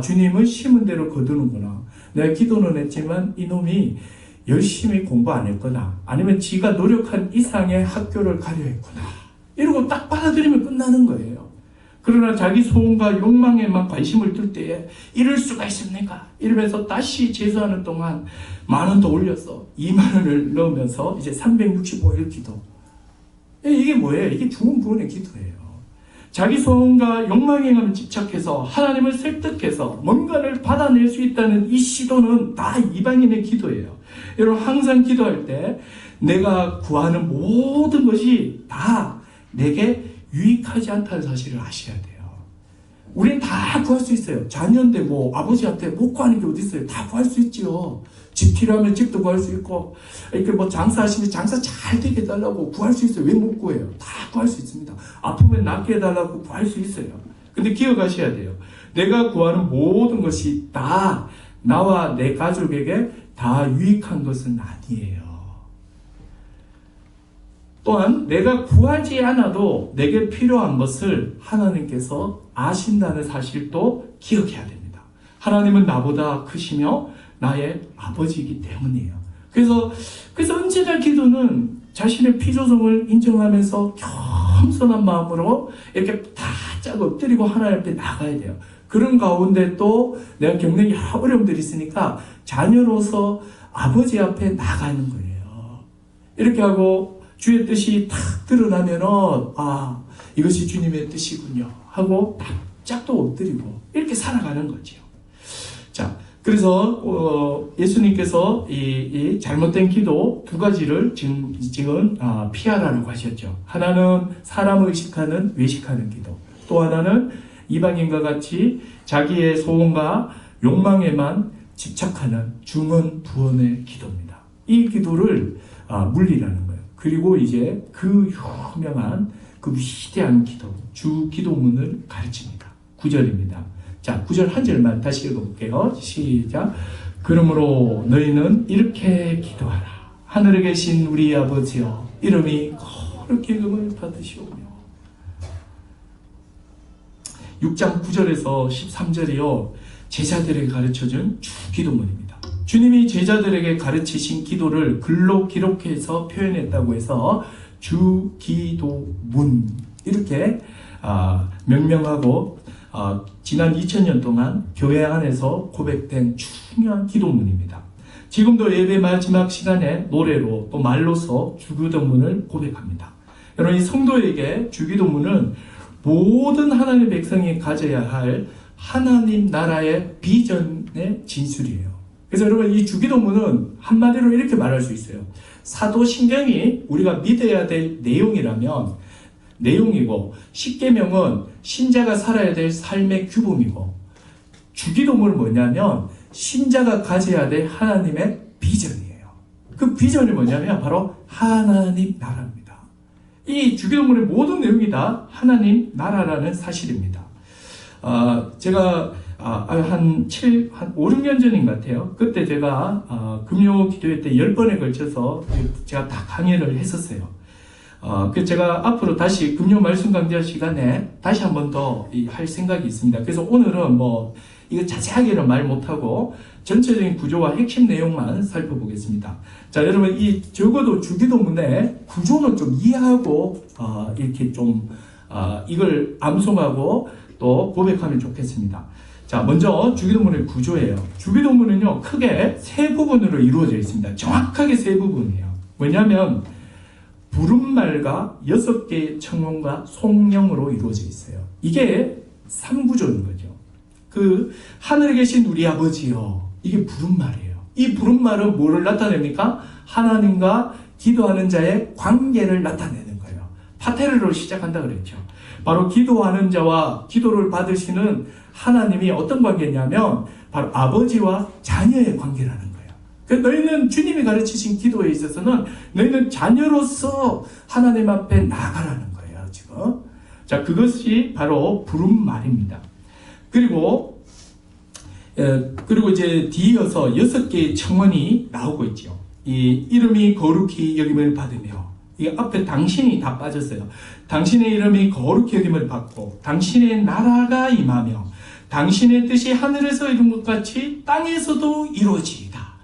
주님은 심은 대로 거두는구나. 내가 기도는 했지만 이놈이 열심히 공부 안 했거나 아니면 지가 노력한 이상의 학교를 가려 했구나. 이러고 딱 받아들이면 끝나는 거예요. 그러나 자기 소원과 욕망에만 관심을 둘 때에 이럴 수가 있습니까? 이러면서 다시 제수하는 동안 10,000원 더 올렸어. 20,000원을 넣으면서 이제 365일 기도. 이게 뭐예요? 이게 죽은 부원의 기도예요. 자기 소원과 욕망에만 집착해서 하나님을 설득해서 뭔가를 받아낼 수 있다는 이 시도는 다 이방인의 기도예요. 여러분 항상 기도할 때 내가 구하는 모든 것이 다 내게 유익하지 않다는 사실을 아셔야 돼요. 우린 다 구할 수 있어요. 자녀인데 뭐 아버지한테 못 구하는 게 어디 있어요? 다 구할 수 있죠. 집 필요하면 집도 구할 수 있고, 이렇게 뭐 장사하시면 장사 잘 되게 해달라고 구할 수 있어요. 왜 못 구해요? 다 구할 수 있습니다. 아프면 낫게 해달라고 구할 수 있어요. 근데 기억하셔야 돼요. 내가 구하는 모든 것이 다 나와 내 가족에게 다 유익한 것은 아니에요. 또한 내가 구하지 않아도 내게 필요한 것을 하나님께서 아신다는 사실도 기억해야 됩니다. 하나님은 나보다 크시며 나의 아버지이기 때문이에요. 그래서 언제나 기도는 자신의 필요성을 인정하면서 겸손한 마음으로 이렇게 다 짜고 엎드리고 하나님 앞에 나가야 돼요. 그런 가운데 또 내가 겪는 여러 어려움들이 있으니까 자녀로서 아버지 앞에 나가는 거예요. 이렇게 하고 주의 뜻이 탁 드러나면은 이것이 주님의 뜻이군요 하고 딱 짝도 엎드리고 이렇게 살아가는 거죠. 자, 그래서 예수님께서 이 잘못된 기도 두 가지를 지금 피하라고 하셨죠. 하나는 사람을 의식하는 외식하는 기도, 또 하나는 이방인과 같이 자기의 소원과 욕망에만 집착하는 중언부언의 기도입니다. 이 기도를 물리라는 거예요. 그리고 이제 그 유명한 그 위대한 기도, 주 기도문을 가르칩니다. 9절입니다. 자, 9절 한 절만 다시 읽어볼게요. 시작. 그러므로 너희는 이렇게 기도하라. 하늘에 계신 우리 아버지여, 이름이 거룩히 여김을 받으시오며. 6장 9절에서 13절이요. 제자들에게 가르쳐준 주 기도문입니다. 주님이 제자들에게 가르치신 기도를 글로 기록해서 표현했다고 해서 주기도문 이렇게 명명하고 지난 2000년 동안 교회 안에서 고백된 중요한 기도문입니다. 지금도 예배 마지막 시간에 노래로 또 말로서 주기도문을 고백합니다. 여러분, 이 성도에게 주기도문은 모든 하나님의 백성이 가져야 할 하나님 나라의 비전의 진술이에요. 그래서 여러분, 이 주기도문은 한마디로 이렇게 말할 수 있어요. 사도신경이 우리가 믿어야 될 내용이고, 십계명은 신자가 살아야 될 삶의 규범이고, 주기도문은 뭐냐면 신자가 가져야 될 하나님의 비전이에요. 그 비전이 뭐냐면 바로 하나님 나라입니다. 이 주기도문의 모든 내용이 다 하나님 나라라는 사실입니다. 제가 한 5, 6년 전인 것 같아요. 그때 제가 금요 기도회 때 10번에 걸쳐서 제가 다 강의를 했었어요. 그래서 제가 앞으로 다시 금요 말씀 강좌 시간에 다시 한 번 더 할 생각이 있습니다. 그래서 오늘은 이거 자세하게는 말 못하고 전체적인 구조와 핵심 내용만 살펴보겠습니다. 자, 여러분, 적어도 주기도문의 구조는 좀 이해하고 이렇게 좀 이걸 암송하고 또 고백하면 좋겠습니다. 자, 먼저 주기도문의 구조예요. 주기도문은요, 크게 세 부분으로 이루어져 있습니다. 정확하게 세 부분이에요. 뭐냐면 부름말과 6개의 청혼과 송영으로 이루어져 있어요. 이게 3구조인 거죠. 하늘에 계신 우리 아버지요, 이게 부름말이에요. 이 부름말은 뭐를 나타냅니까? 하나님과 기도하는 자의 관계를 나타내는 거예요. 파테르로 시작한다 그랬죠. 바로 기도하는 자와 기도를 받으시는 하나님이 어떤 관계냐면 바로 아버지와 자녀의 관계라는 거예요. 너희는 주님이 가르치신 기도에 있어서는 너희는 자녀로서 하나님 앞에 나가라는 거예요, 지금. 자, 그것이 바로 부름말입니다. 그리고 이제 뒤이어서 6개의 청원이 나오고 있죠. 이 이름이 거룩히 여김을 받으며, 이 앞에 당신이 다 빠졌어요. 당신의 이름이 거룩히 여김을 받고 당신의 나라가 임하며 당신의 뜻이 하늘에서 이룬 것 같이 땅에서도 이루어지이다.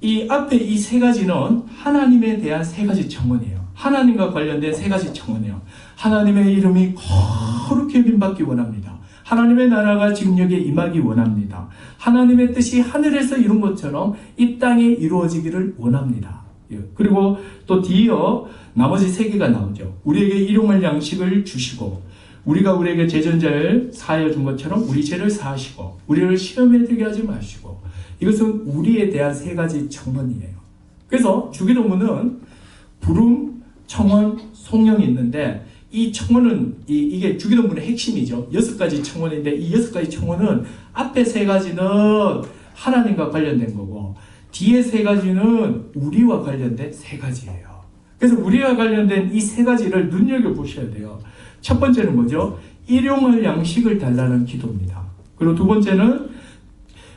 이 앞에 이 세 가지는 하나님에 대한 세 가지 청원이에요. 하나님과 관련된 세 가지 청원이에요. 하나님의 이름이 거룩히 여김받기 원합니다. 하나님의 나라가 지금 여기에 임하기 원합니다. 하나님의 뜻이 하늘에서 이룬 것처럼 이 땅에 이루어지기를 원합니다. 그리고 또 뒤이어 나머지 세 개가 나오죠. 우리에게 일용할 양식을 주시고, 우리가 우리에게 죄전자를 사하여 준 것처럼 우리 죄를 사하시고, 우리를 시험에 들게 하지 마시고. 이것은 우리에 대한 세 가지 청원이에요. 그래서 주기도문은 부름, 청원, 송영이 있는데, 이 청원은 이게 주기도문의 핵심이죠. 6가지 청원인데, 이 6가지 청원은 앞에 세 가지는 하나님과 관련된 거고, 뒤에 세 가지는 우리와 관련된 세 가지예요. 그래서 우리와 관련된 이 세 가지를 눈여겨보셔야 돼요. 첫 번째는 뭐죠? 일용할 양식을 달라는 기도입니다. 그리고 두 번째는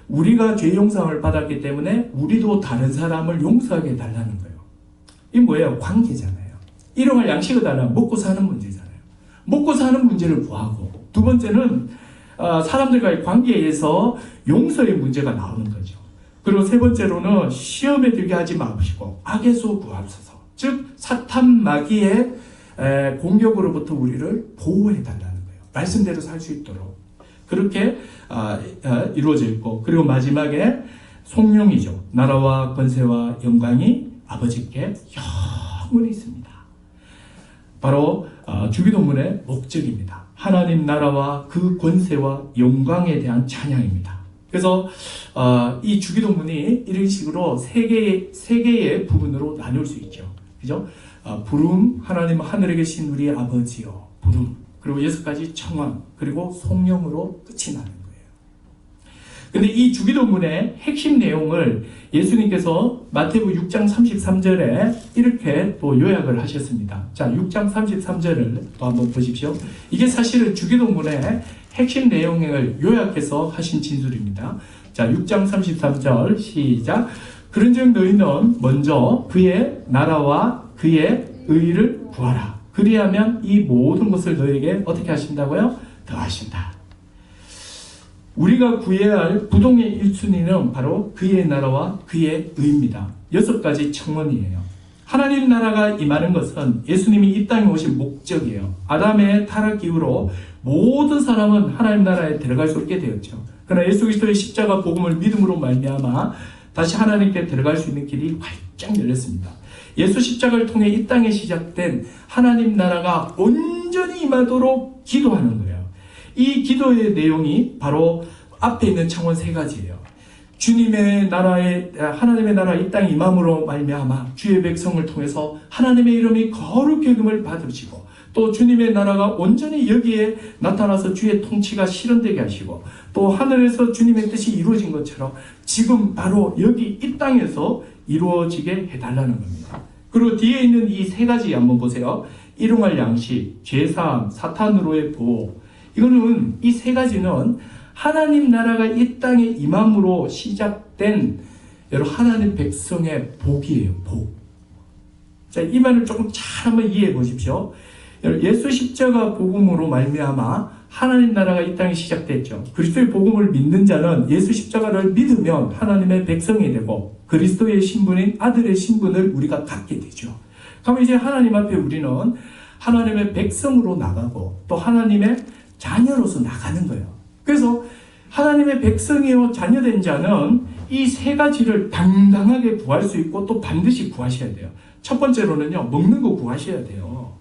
우리가 죄 용서함을 받았기 때문에 우리도 다른 사람을 용서하게 해달라는 거예요. 이게 뭐예요? 관계잖아요. 일용할 양식을 달라는 먹고 사는 문제잖아요. 먹고 사는 문제를 구하고, 두 번째는 사람들과의 관계에서 용서의 문제가 나오는 거죠. 그리고 세 번째로는 시험에 들게 하지 마시고 악에서 구하소서. 즉 사탄 마귀의 공격으로부터 우리를 보호해 달라는 거예요. 말씀대로 살 수 있도록 그렇게 이루어져 있고, 그리고 마지막에 송영이죠. 나라와 권세와 영광이 아버지께 영원히 있습니다. 바로 주기도문의 목적입니다. 하나님 나라와 그 권세와 영광에 대한 찬양입니다. 그래서 이 주기도문이 이런 식으로 세 개의 부분으로 나눌 수 있죠. 그죠? 부름, 하나님 하늘에 계신 우리 아버지요. 부름. 그리고 6가지 청원, 그리고 송영으로 끝이 나는 거예요. 근데 이 주기도문의 핵심 내용을 예수님께서 마태복음 6장 33절에 이렇게 또 요약을 하셨습니다. 자, 6장 33절을 또 한번 보십시오. 이게 사실은 주기도문의 핵심 내용을 요약해서 하신 진술입니다. 자, 6장 33절 시작. 그런즉 너희는 먼저 그의 나라와 그의 의를 구하라. 그리하면 이 모든 것을 너희에게 어떻게 하신다고요? 더하신다. 우리가 구해야 할 부동의 1순위는 바로 그의 나라와 그의 의입니다. 6가지 청원이에요. 하나님 나라가 임하는 것은 예수님이 이 땅에 오신 목적이에요. 아담의 타락 이후로 모든 사람은 하나님 나라에 들어갈 수 없게 되었죠. 그러나 예수 그리스도의 십자가 복음을 믿음으로 말미암아 다시 하나님께 들어갈 수 있는 길이 활짝 열렸습니다. 예수 십자가를 통해 이 땅에 시작된 하나님 나라가 온전히 임하도록 기도하는 거예요. 이 기도의 내용이 바로 앞에 있는 청원 3가지예요. 주님의 나라에, 하나님의 나라 이 땅에 임함으로 말미암아 주의 백성을 통해서 하나님의 이름이 거룩히 여김을 받으시고, 또 주님의 나라가 온전히 여기에 나타나서 주의 통치가 실현되게 하시고, 또 하늘에서 주님의 뜻이 이루어진 것처럼 지금 바로 여기 이 땅에서 이루어지게 해달라는 겁니다. 그리고 뒤에 있는 이 3가지 한번 보세요. 일용할 양식, 죄사함, 사탄으로의 보호. 이거는 이 3가지는 하나님 나라가 이 땅에 임함으로 시작된 여러분 하나님 백성의 복이에요. 복. 자, 이 말을 조금 잘 한번 이해해 보십시오. 예수 십자가 복음으로 말미암아 하나님 나라가 이 땅에 시작됐죠. 그리스도의 복음을 믿는 자는 예수 십자가를 믿으면 하나님의 백성이 되고 그리스도의 신분인 아들의 신분을 우리가 갖게 되죠. 그럼 이제 하나님 앞에 우리는 하나님의 백성으로 나가고 또 하나님의 자녀로서 나가는 거예요. 그래서 하나님의 백성이요 자녀된 자는 이 3가지를 당당하게 구할 수 있고 또 반드시 구하셔야 돼요. 첫 번째로는요, 먹는 거 구하셔야 돼요.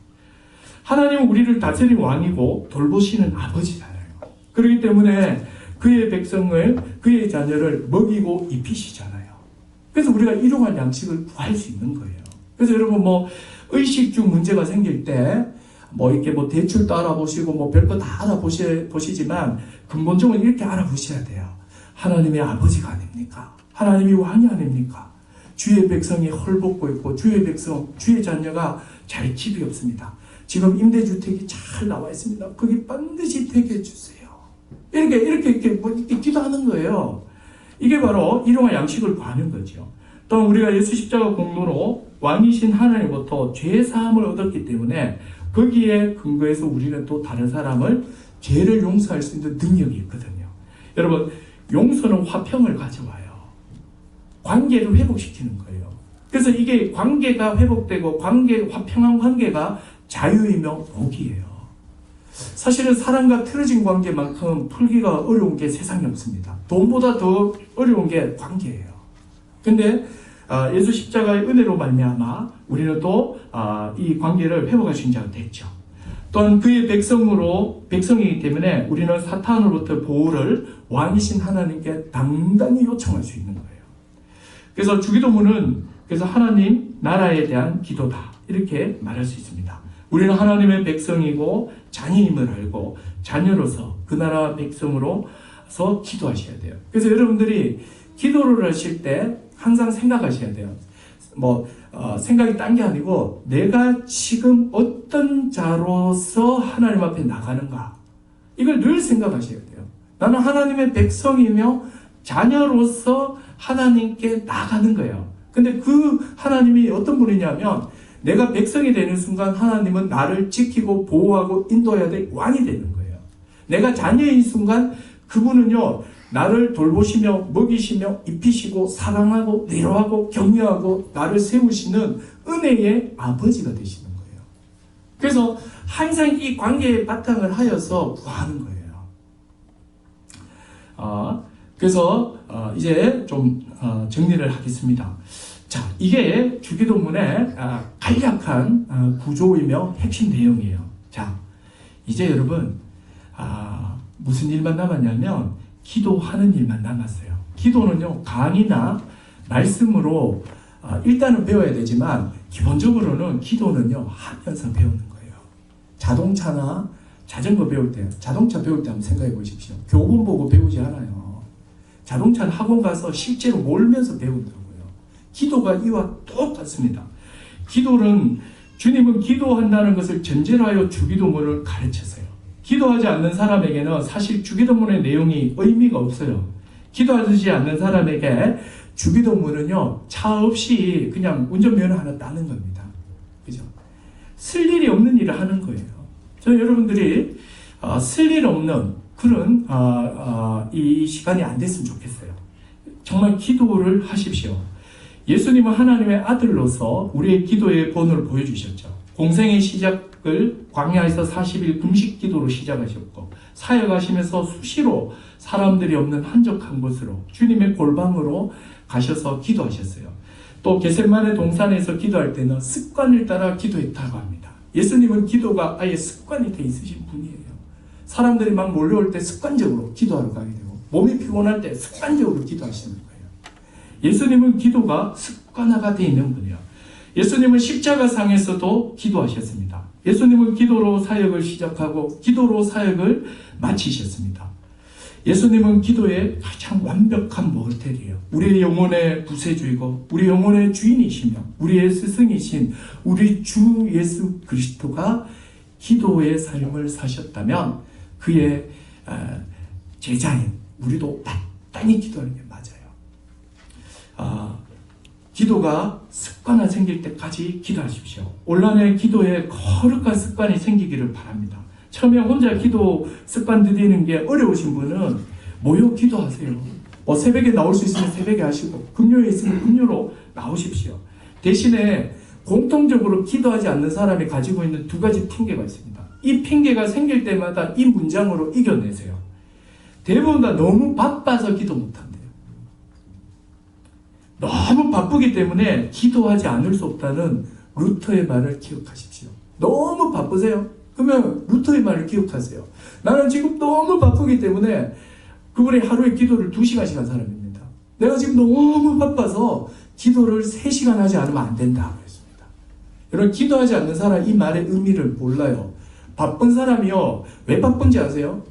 하나님은 우리를 다스린 왕이고 돌보시는 아버지잖아요. 그렇기 때문에 그의 백성을, 그의 자녀를 먹이고 입히시잖아요. 그래서 우리가 일용할 양식을 구할 수 있는 거예요. 그래서 여러분 의식주 문제가 생길 때 이렇게 대출도 알아보시고 별거 다 알아보시지만 근본적으로 이렇게 알아보셔야 돼요. 하나님의 아버지가 아닙니까? 하나님이 왕이 아닙니까? 주의 백성이 헐벗고 있고 주의 백성, 주의 자녀가 잘 집이 없습니다. 지금 임대주택이 잘 나와 있습니다. 거기 반드시 되게 해주세요. 이렇게 기도하는 거예요. 이게 바로 일용할 양식을 구하는 거죠. 또 우리가 예수 십자가 공로로 왕이신 하나님부터 죄 사함을 얻었기 때문에 거기에 근거해서 우리는 또 다른 사람을 죄를 용서할 수 있는 능력이 있거든요. 여러분, 용서는 화평을 가져와요. 관계를 회복시키는 거예요. 그래서 이게 관계가 회복되고 화평한 관계가 자유이며 복이에요. 사실은 사람과 틀어진 관계만큼 풀기가 어려운 게 세상에 없습니다. 돈보다 더 어려운 게 관계예요. 근데 예수 십자가의 은혜로 말미암아 우리는 또 이 관계를 회복할 수 있는 자가 됐죠. 또한 그의 백성이기 때문에 우리는 사탄으로부터 보호를 왕이신 하나님께 당당히 요청할 수 있는 거예요. 그래서 주기도문은 그래서 하나님 나라에 대한 기도다 이렇게 말할 수 있습니다. 우리는 하나님의 백성이고 자녀임을 알고 자녀로서 그 나라 백성으로서 기도하셔야 돼요. 그래서 여러분들이 기도를 하실 때 항상 생각하셔야 돼요. 생각이 딴 게 아니고 내가 지금 어떤 자로서 하나님 앞에 나가는가 이걸 늘 생각하셔야 돼요. 나는 하나님의 백성이며 자녀로서 하나님께 나가는 거예요. 근데 그 하나님이 어떤 분이냐면 내가 백성이 되는 순간 하나님은 나를 지키고 보호하고 인도해야 될 왕이 되는 거예요. 내가 자녀인 순간 그분은요 나를 돌보시며 먹이시며 입히시고 사랑하고 위로하고 격려하고 나를 세우시는 은혜의 아버지가 되시는 거예요. 그래서 항상 이 관계에 바탕을 하여서 구하는 거예요. 그래서 이제 좀 정리를 하겠습니다. 자, 이게 주기도문의 간략한 구조이며 핵심 내용이에요. 자, 이제 여러분 무슨 일만 남았냐면 기도하는 일만 남았어요. 기도는요 강의나 말씀으로 일단은 배워야 되지만 기본적으로는 기도는요 하면서 배우는 거예요. 자동차나 자전거 배울 때, 자동차 배울 때 한번 생각해 보십시오. 교본 보고 배우지 않아요. 자동차는 학원 가서 실제로 몰면서 배운다고요. 기도가 이와 똑같습니다. 주님은 기도한다는 것을 전제로 하여 주기도문을 가르쳤어요. 기도하지 않는 사람에게는 사실 주기도문의 내용이 의미가 없어요. 기도하지 않는 사람에게 주기도문은요 차 없이 그냥 운전면허 하나 따는 겁니다. 그죠? 쓸 일이 없는 일을 하는 거예요. 저는 여러분들이 쓸 일 없는 그런 이 시간이 안 됐으면 좋겠어요. 정말 기도를 하십시오. 예수님은 하나님의 아들로서 우리의 기도의 본을 보여주셨죠. 공생의 시작을 광야에서 40일 금식 기도로 시작하셨고 사역하시면서 수시로 사람들이 없는 한적한 곳으로 주님의 골방으로 가셔서 기도하셨어요. 또 겟세마네 동산에서 기도할 때는 습관을 따라 기도했다고 합니다. 예수님은 기도가 아예 습관이 돼 있으신 분이에요. 사람들이 막 몰려올 때 습관적으로 기도하러 가게 되고 몸이 피곤할 때 습관적으로 기도하시는 거예요. 예수님은 기도가 습관화가 되어 있는 분이에요. 예수님은 십자가상에서도 기도하셨습니다. 예수님은 기도로 사역을 시작하고 기도로 사역을 마치셨습니다. 예수님은 기도의 가장 완벽한 모델이에요. 우리의 영혼의 구세주이고 우리 영혼의 주인이시며 우리의 스승이신 우리 주 예수 그리스도가 기도의 삶을 사셨다면 그의 제자인 우리도 마땅히 기도하는 게 맞아요. 기도가 습관화 생길 때까지 기도하십시오. 온라인의 기도에 거룩한 습관이 생기기를 바랍니다. 처음에 혼자 기도 습관 들이는 게 어려우신 분은 모여 기도하세요. 새벽에 나올 수 있으면 새벽에 하시고 금요일에 있으면 금요로 나오십시오. 대신에 공통적으로 기도하지 않는 사람이 가지고 있는 두 가지 핑계가 있습니다. 이 핑계가 생길 때마다 이 문장으로 이겨내세요. 대부분 다 너무 바빠서 기도 못한대요. 너무 바쁘기 때문에 기도하지 않을 수 없다는 루터의 말을 기억하십시오. 너무 바쁘세요? 그러면 루터의 말을 기억하세요. 나는 지금 너무 바쁘기 때문에 그분이 하루에 기도를 2시간씩 한 사람입니다. 내가 지금 너무 바빠서 기도를 3시간 하지 않으면 안 된다 그랬습니다. 여러분 기도하지 않는 사람 이 말의 의미를 몰라요. 바쁜 사람이요. 왜 바쁜지 아세요?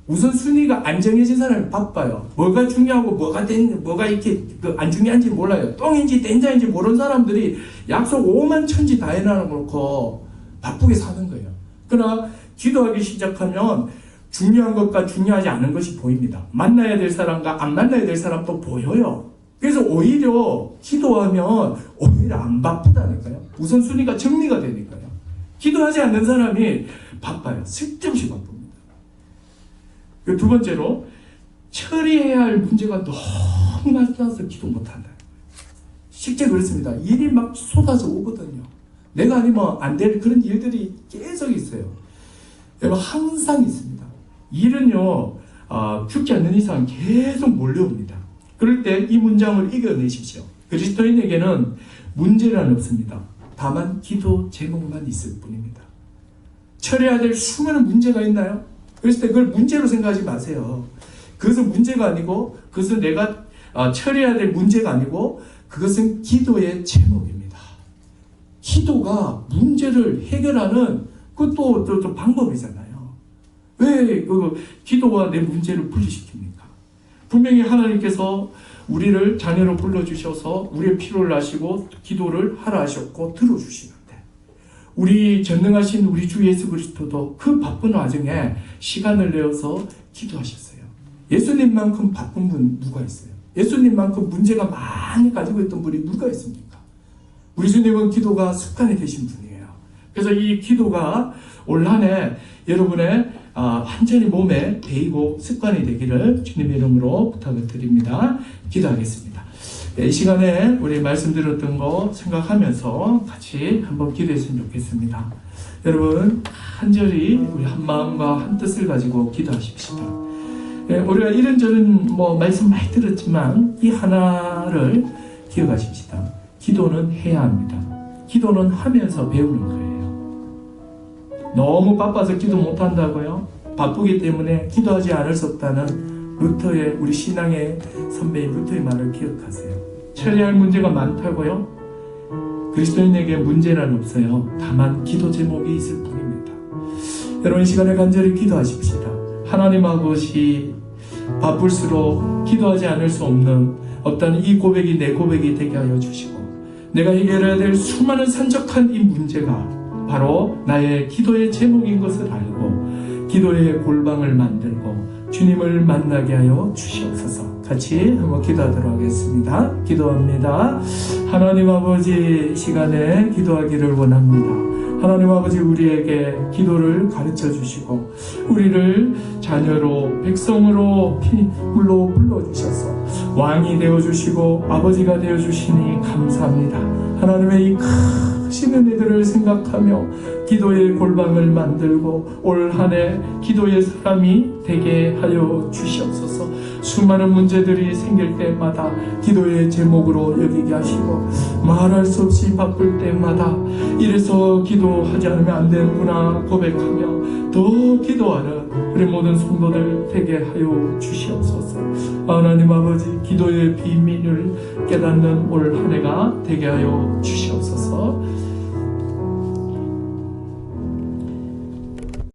우선 순위가 안 정해진 사람이 바빠요. 뭐가 중요하고 뭐가 이렇게 안 중요한지 몰라요. 똥인지 된장인지 모르는 사람들이 약속 5만 천지 다 해놔놓고 바쁘게 사는 거예요. 그러나 기도하기 시작하면 중요한 것과 중요하지 않은 것이 보입니다. 만나야 될 사람과 안 만나야 될 사람도 보여요. 그래서 오히려 기도하면 오히려 안 바쁘다니까요. 우선 순위가 정리가 되니까요. 기도하지 않는 사람이 바빠요. 쓸데없이 바쁩니다. 두 번째로 처리해야 할 문제가 너무 많아서 기도 못한다. 실제 그렇습니다. 일이 막 쏟아져 오거든요. 내가 아니면 안 될 그런 일들이 계속 있어요. 여러분, 항상 있습니다. 일은요, 죽지 않는 이상 계속 몰려옵니다. 그럴 때 이 문장을 이겨내십시오. 그리스도인에게는 문제란 없습니다. 다만 기도 제목만 있을 뿐입니다. 처리해야 될 수많은 문제가 있나요? 그랬을 때 그걸 문제로 생각하지 마세요. 그것은 문제가 아니고, 그것은 내가 처리해야 될 문제가 아니고, 그것은 기도의 제목입니다. 기도가 문제를 해결하는 그것도 또 방법이잖아요. 왜 기도가 내 문제를 분리시킵니까? 분명히 하나님께서 우리를 자녀로 불러주셔서 우리의 필요를 아시고 기도를 하라 하셨고 들어주시는데, 우리 전능하신 우리 주 예수 그리스도도 그 바쁜 와중에 시간을 내어서 기도하셨어요. 예수님만큼 바쁜 분 누가 있어요? 예수님만큼 문제가 많이 가지고 있던 분이 누가 있습니까? 우리 주님은 기도가 습관이 되신 분이에요. 그래서 이 기도가 올 한 해 여러분의 완전히 몸에 배이고 습관이 되기를 주님의 이름으로 부탁을 드립니다. 기도하겠습니다. 이 시간에 우리 말씀드렸던 거 생각하면서 같이 한번 기도했으면 좋겠습니다. 여러분, 간절히 우리 한 마음과 한 뜻을 가지고 기도하십시다. 우리가 이런저런 말씀 많이 들었지만 이 하나를 기억하십시다. 기도는 해야 합니다. 기도는 하면서 배우는 거예요. 너무 바빠서 기도 못한다고요? 바쁘기 때문에 기도하지 않을 수 없다는 루터의, 우리 신앙의 선배인 루터의 말을 기억하세요. 처리할 문제가 많다고요? 그리스도인에게 문제는 없어요. 다만 기도 제목이 있을 뿐입니다. 여러분, 이 시간에 간절히 기도하십시다. 하나님 아버지, 바쁠수록 기도하지 않을 수 없는 어떤 이 고백이 내 고백이 되게 하여 주시고, 내가 해결해야 될 수많은 산적한 이 문제가 바로 나의 기도의 제목인 것을 알고 기도의 골방을 만들고 주님을 만나게 하여 주시옵소서. 같이 한번 기도하도록 하겠습니다. 기도합니다. 하나님 아버지, 시간에 기도하기를 원합니다. 하나님 아버지, 우리에게 기도를 가르쳐 주시고 우리를 자녀로 백성으로 피물로 불러주셔서 왕이 되어주시고 아버지가 되어주시니 감사합니다. 하나님의 이 크신 은혜들을 생각하며 기도의 골방을 만들고 올 한 해 기도의 사람이 되게 하여 주시옵소서. 수많은 문제들이 생길 때마다 기도의 제목으로 여기게 하시고, 말할 수 없이 바쁠 때마다 이래서 기도하지 않으면 안 되는구나 고백하며 더 기도하는 우리 모든 성도들 되게 하여 주시옵소서. 하나님 아버지, 기도의 비밀을 깨닫는 올 한 해가 되게 하여 주시옵소서.